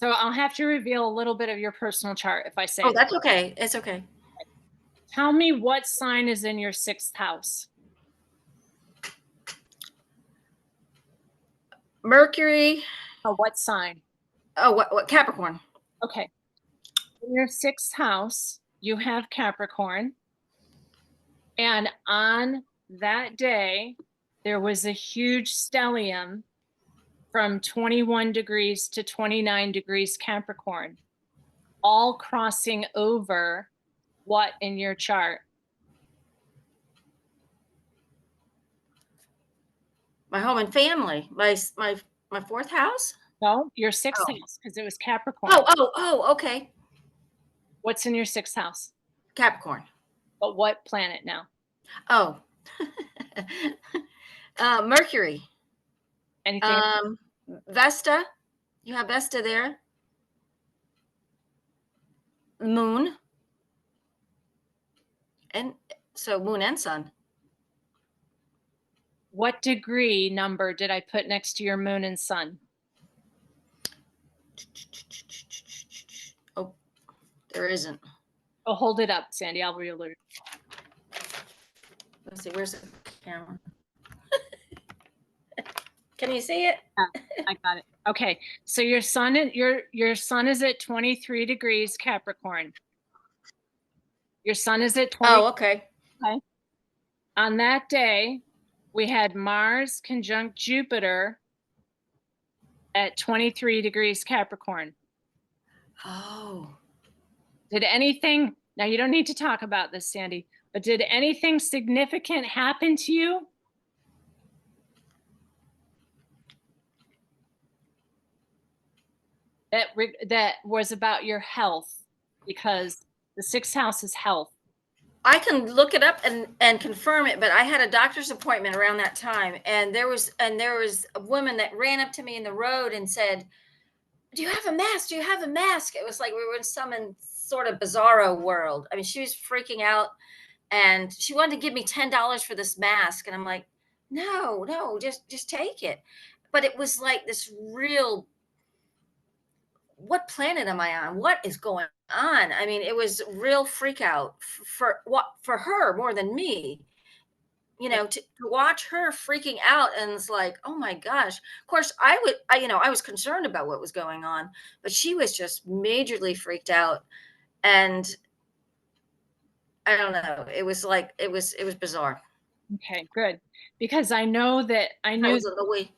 I'll have to reveal a little bit of your personal chart if I say Oh, it. that's okay. It's okay. Tell me what sign is in your sixth house. Mercury. Oh, what sign? Oh, what Capricorn? Okay. In your sixth house, you have Capricorn. And on that day, there was a huge stellium from 21 degrees to 29 degrees Capricorn, all crossing over what in your chart? My home and family. My fourth house. No, your sixth Oh. house, because it was Capricorn. Oh. Okay. What's in your sixth house? Capricorn. But what planet now? Oh. Mercury. Anything? Vesta. You have Vesta there. Moon. And so moon and sun. What degree number did I put next to your moon and sun? Oh, there isn't. Oh, hold it up, Sandy. I'll reel it. Let's see, where's the camera? Can you see it? Yeah, I got it. Okay. So your sun is at 23 degrees Capricorn. Your sun is at 20. Oh, okay. Okay. On that day, we had Mars conjunct Jupiter at 23 degrees Capricorn. Oh. Did anything, now you don't need to talk about this, Sandy, but did anything significant happen to you? That was about your health, because the sixth house is health. I can look it up and confirm it, but I had a doctor's appointment around that time, and there was a woman that ran up to me in the road and said, "Do you have a mask? Do you have a mask?" It was like we were in some sort of bizarro world. I mean, she was freaking out, and she wanted to give me $10 for this mask, and I'm like, "No, no, just take it." But it was like this real, what planet am I on? What is going on? I mean, it was real freak out for what, for her more than me. To watch her freaking out, and it's like, oh my gosh. Of course, I was concerned about what was going on, but she was just majorly freaked out, and I don't know. It was like it was bizarre. Okay, good. Because I know that I That knew, was on the way.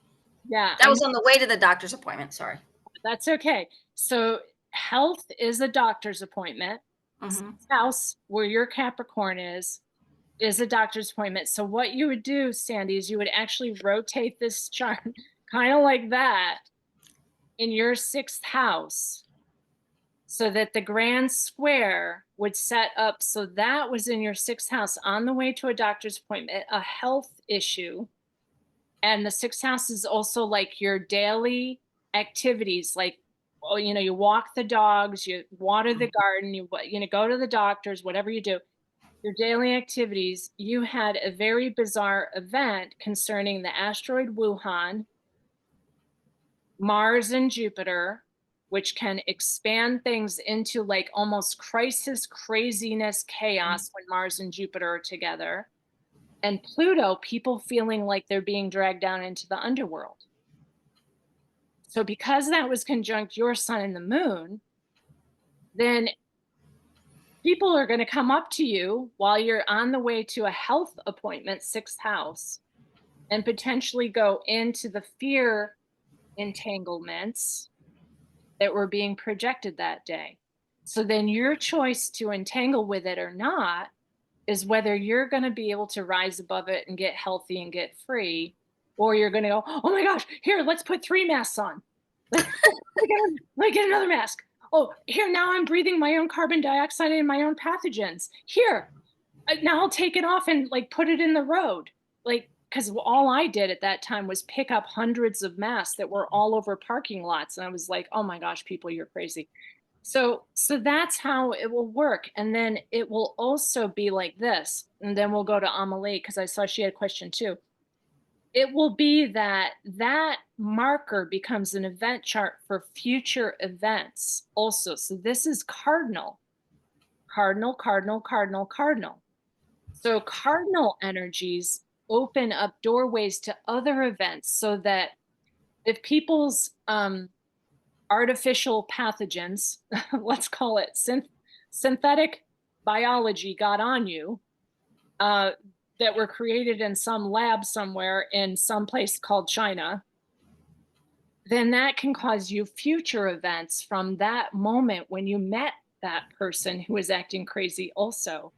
yeah, That was on the way to the doctor's appointment. Sorry. that's okay. So health is a doctor's appointment. Hmm. House, where your Capricorn is a doctor's appointment. So what you would do, Sandy, is you would actually rotate this chart kind of like that in your sixth house, so that the grand square would set up. So that was in your sixth house on the way to a doctor's appointment, a health issue. And the sixth house is also like your daily activities, like, well, you walk the dogs, you water the garden, you go to the doctors, whatever you do, your daily activities. You had a very bizarre event concerning the asteroid Wuhan, Mars and Jupiter, which can expand things into like almost crisis, craziness, chaos when Mars and Jupiter are together. And Pluto, people feeling like they're being dragged down into the underworld. So because that was conjunct your sun and the moon, then people are going to come up to you while you're on the way to a health appointment, sixth house, and potentially go into the fear entanglements that were being projected that day. So then your choice to entangle with it or not is whether you're going to be able to rise above it and get healthy and get free, or you're going to go, oh my gosh, here, let's put 3 masks on. Let me get another mask. Oh, here, now I'm breathing my own carbon dioxide and my own pathogens. Here, now I'll take it off and like put it in the road. Like, because all I did at that time was pick up hundreds of masks that were all over parking lots. And I was like, oh my gosh, people, you're crazy. So that's how it will work. And then it will also be like this. And then we'll go to Amelie, because I saw she had a question too. It will be that marker becomes an event chart for future events also. So this is cardinal, cardinal, cardinal, cardinal, cardinal. So cardinal energies open up doorways to other events, so that if people's artificial pathogens, let's call it synthetic biology, got on you, that were created in some lab somewhere in some place called China, then that can cause you future events from that moment when you met that person who is acting crazy also.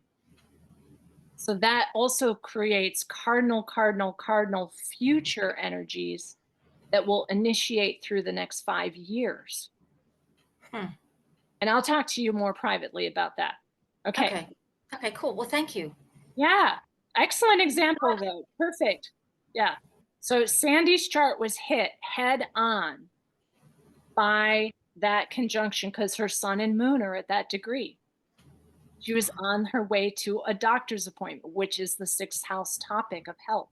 So that also creates cardinal, cardinal, cardinal future energies that will initiate through the next 5 years. And I'll talk to you more privately about that. Okay. Okay. Okay, cool. Well, thank you. Yeah. Excellent example, though. Perfect. Yeah. So Sandy's chart was hit head on by that conjunction because her sun and moon are at that degree. She was on her way to a doctor's appointment, which is the sixth house topic of health.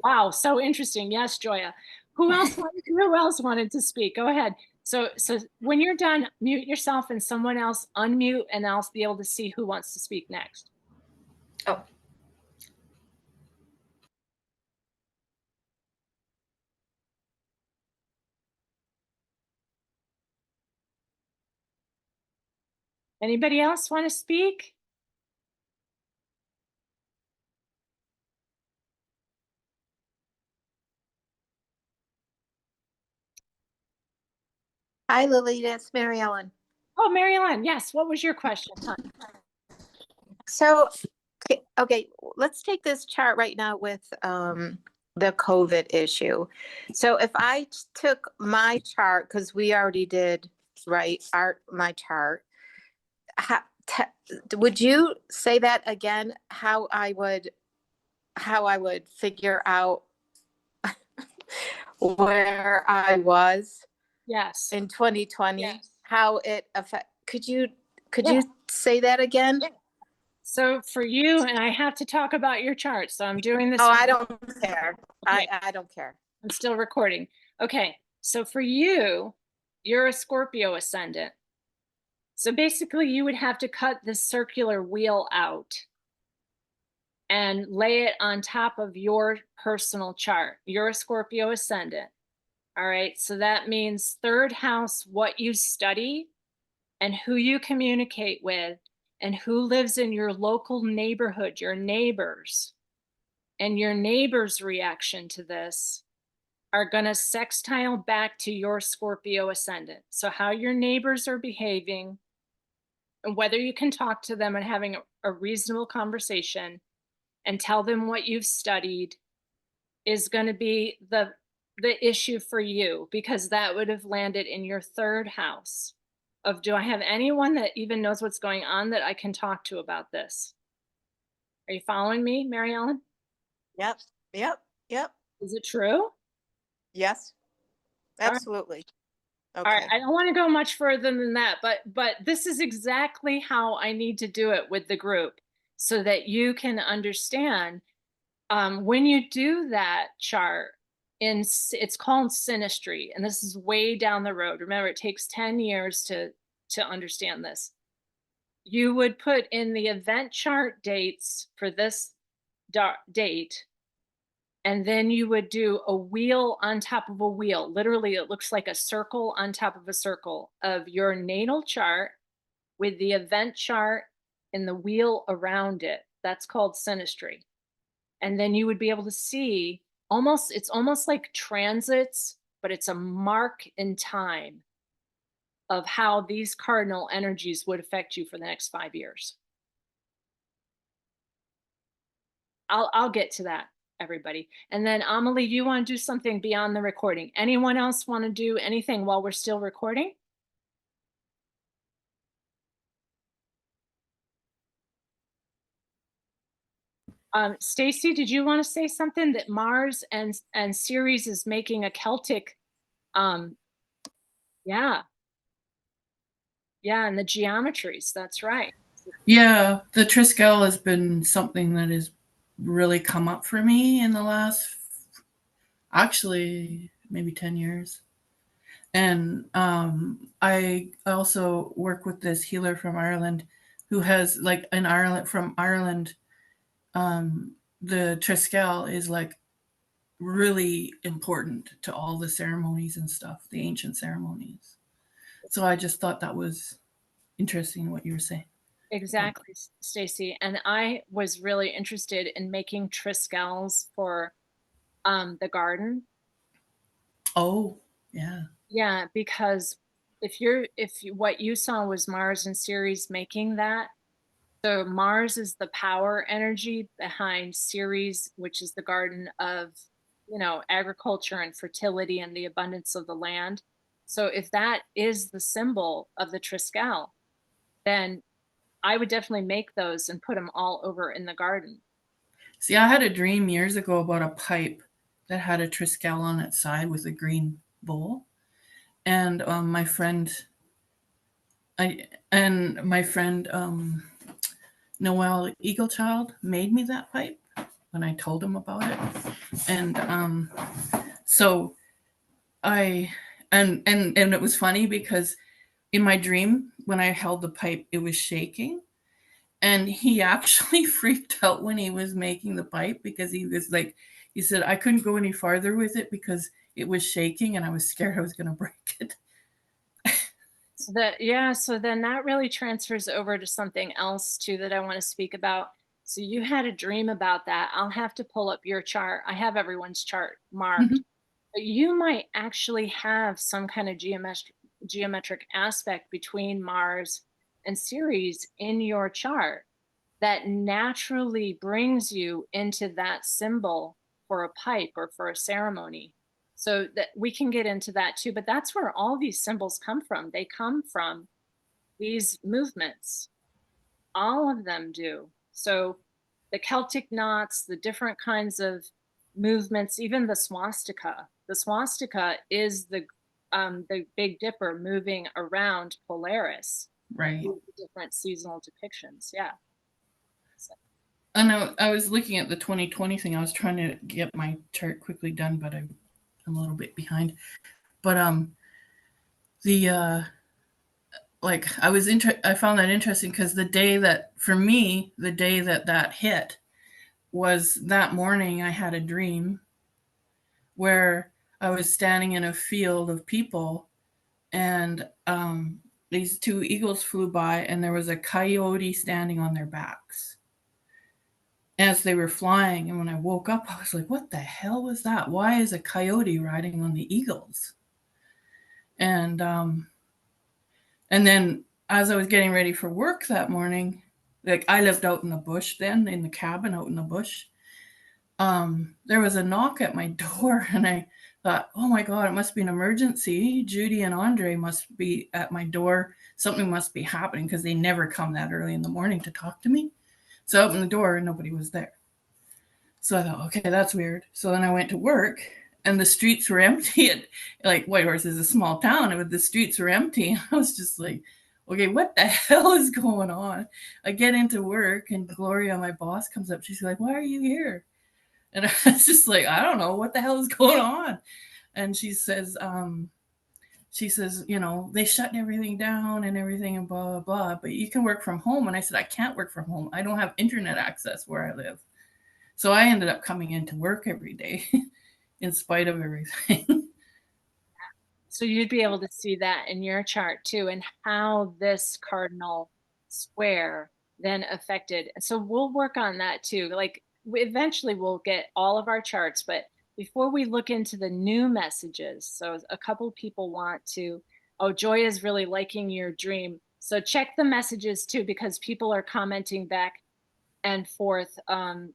Wow, so interesting. Yes, Joya. Who else wanted to speak? Go ahead. So when you're done, mute yourself and someone else unmute, and I'll be able to see who wants to speak next. Oh. Anybody else want to speak? Hi, Lily. It's Mary Ellen. Oh, Mary Ellen, yes. What was your question, hon? So, okay, let's take this chart right now with the COVID issue. So, if I took my chart, because we already did, right, my chart, would you say that again? How I would figure out where I was Yes. in 2020? Yes. How it affect? Could you Yeah. say that again? So for you, and I have to talk about your chart, so I'm doing this. Oh, I don't care. Okay. I don't care. I'm still recording. Okay, so for you, you're a Scorpio ascendant. So basically, you would have to cut this circular wheel out and lay it on top of your personal chart. You're a Scorpio ascendant. All right, so that means third house, what you study and who you communicate with and who lives in your local neighborhood, your neighbors, and your neighbors' reaction to this are going to sextile back to your Scorpio ascendant. So how your neighbors are behaving and whether you can talk to them and having a reasonable conversation and tell them what you've studied is going to be the issue for you, because that would have landed in your third house of, do I have anyone that even knows what's going on that I can talk to about this? Are you following me, Mary Ellen? Yep. Yep. Is it true? Yes. All right. Absolutely. All right, Okay. I don't want to go much further than that, but this is exactly how I need to do it with the group so that you can understand. When you do that chart, it's called synastry, and this is way down the road. Remember, it takes 10 years to understand this. You would put in the event chart dates for this date, and then you would do a wheel on top of a wheel. Literally, it looks like a circle on top of a circle of your natal chart with the event chart and the wheel around it. That's called synastry. And then you would be able to see it's almost like transits, but it's a mark in time of how these cardinal energies would affect you for the next 5 years. I'll get to that, everybody. And then Amelie, you want to do something beyond the recording? Anyone else want to do anything while we're still recording? Stacy, did you want to say something that Mars and Ceres is making a Celtic? Yeah, and the geometries. That's right. Yeah, the Triskel has been something that has really come up for me in the last, actually, maybe 10 years. And I also work with this healer from Ireland who has, like, from Ireland, the Triskel is like really important to all the ceremonies and stuff, the ancient ceremonies. So I just thought that was interesting what you were saying. Exactly, Stacy. And I was really interested in making Triskells for the garden. Oh, yeah. Yeah, because what you saw was Mars and Ceres making that. So Mars is the power energy behind Ceres, which is the garden of, agriculture and fertility and the abundance of the land. So if that is the symbol of the Triskel, then I would definitely make those and put them all over in the garden. See, I had a dream years ago about a pipe that had a Triskel on its side with a green bowl. And my friend Noel Eaglechild made me that pipe when I told him about it. And so I and it was funny because in my dream when I held the pipe it was shaking, and he actually freaked out when he was making the pipe because he said I couldn't go any farther with it because it was shaking and I was scared I was going to break it. So then that really transfers over to something else too that I want to speak about. So you had a dream about that. I'll have to pull up your chart. I have everyone's chart marked. Mhm. But you might actually have some kind of geometric aspect between Mars and Ceres in your chart that naturally brings you into that symbol for a pipe or for a ceremony. So that we can get into that too, but that's where all these symbols come from. They come from these movements. All of them do. So the Celtic knots, the different kinds of movements, even the swastika. The swastika is the Big Dipper moving around Polaris Right. through the different seasonal depictions. Yeah. So, And I was looking at the 2020 thing. I was trying to get my chart quickly done, but I'm a little bit behind. But the like I found that interesting because the day that for me, the day that that hit was that morning. I had a dream where I was standing in a field of people, and these two eagles flew by, and there was a coyote standing on their backs as they were flying. And when I woke up, I was like, what the hell was that? Why is a coyote riding on the eagles? And then as I was getting ready for work that morning, like I lived out in the bush then, in the cabin out in the bush, there was a knock at my door, and I thought, oh my God, it must be an emergency. Judy and Andre must be at my door. Something must be happening because they never come that early in the morning to talk to me. So I opened the door and nobody was there. So I thought, okay, that's weird. So then I went to work and the streets were empty. Like Whitehorse is a small town, and the streets were empty. I was just like, okay, what the hell is going on? I get into work and Gloria, my boss, comes up. She's like, why are you here? And I was just like, I don't know what the hell is going on. And she says, you know, they shut everything down and everything and blah, blah, blah, but you can work from home. And I said, I can't work from home. I don't have internet access where I live. So I ended up coming into work every day in spite of everything. so you'd be able to see that in your chart too, and how this cardinal square then affected. So we'll work on that too. Like eventually we'll get all of our charts, but before we look into the new messages, so a couple people want to, oh, Joy is really liking your dream. So check the messages too, because people are commenting back and forth. And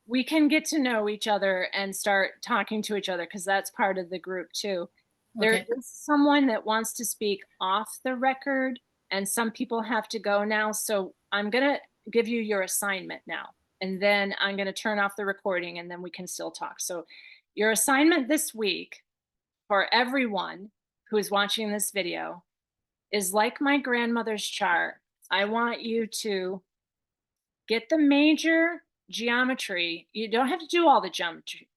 we can get to know each other and start talking to each other because that's part of the group too. There Okay. is someone that wants to speak off the record, and some people have to go now. So I'm gonna give you your assignment now, and then I'm gonna turn off the recording, and then we can still talk. So your assignment this week for everyone who is watching this video is like my grandmother's chart. I want you to get the major geometry. You don't have to do all the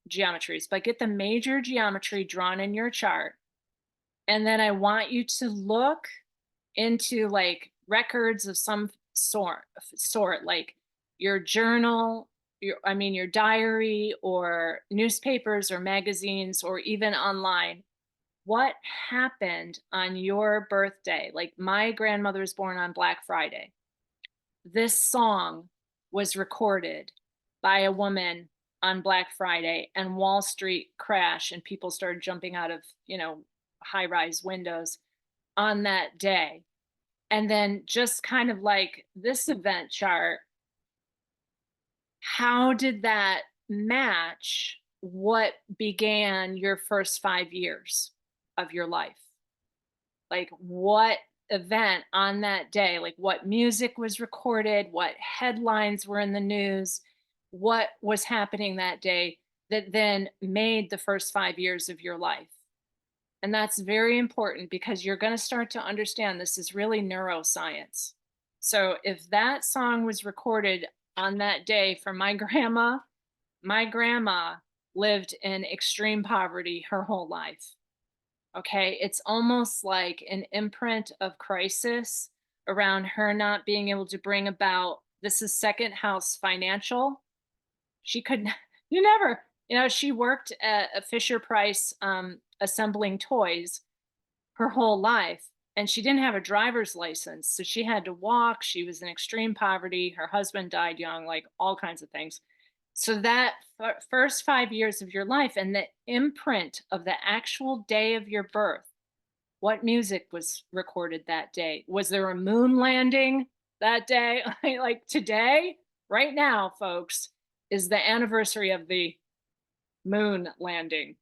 geometries, but get the major geometry drawn in your chart. And then I want you to look into like records of some sort like your journal, your diary, or newspapers or magazines, or even online. What happened on your birthday? Like my grandmother was born on Black Friday. This song was recorded by a woman on Black Friday, and Wall Street crashed and people started jumping out of, high-rise windows on that day. And then just kind of like this event chart, how did that match what began your first 5 years of your life? Like what event on that day, like what music was recorded, what headlines were in the news, what was happening that day that then made the first 5 years of your life. And that's very important because you're going to start to understand this is really neuroscience. So if that song was recorded on that day for my grandma lived in extreme poverty her whole life. Okay, it's almost like an imprint of crisis around her not being able to bring about, this is second house financial. She could, you never, she worked at a Fisher Price assembling toys her whole life. And she didn't have a driver's license. So she had to walk. She was in extreme poverty. Her husband died young, like all kinds of things. So that first 5 years of your life and the imprint of the actual day of your birth, what music was recorded that day? Was there a moon landing that day? Like today, right now, folks, is the anniversary of the moon landing.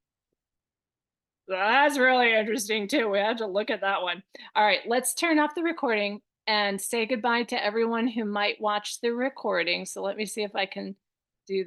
That's really interesting too. We had to look at that one. All right, let's turn off the recording and say goodbye to everyone who might watch the recording. So let me see if I can do that.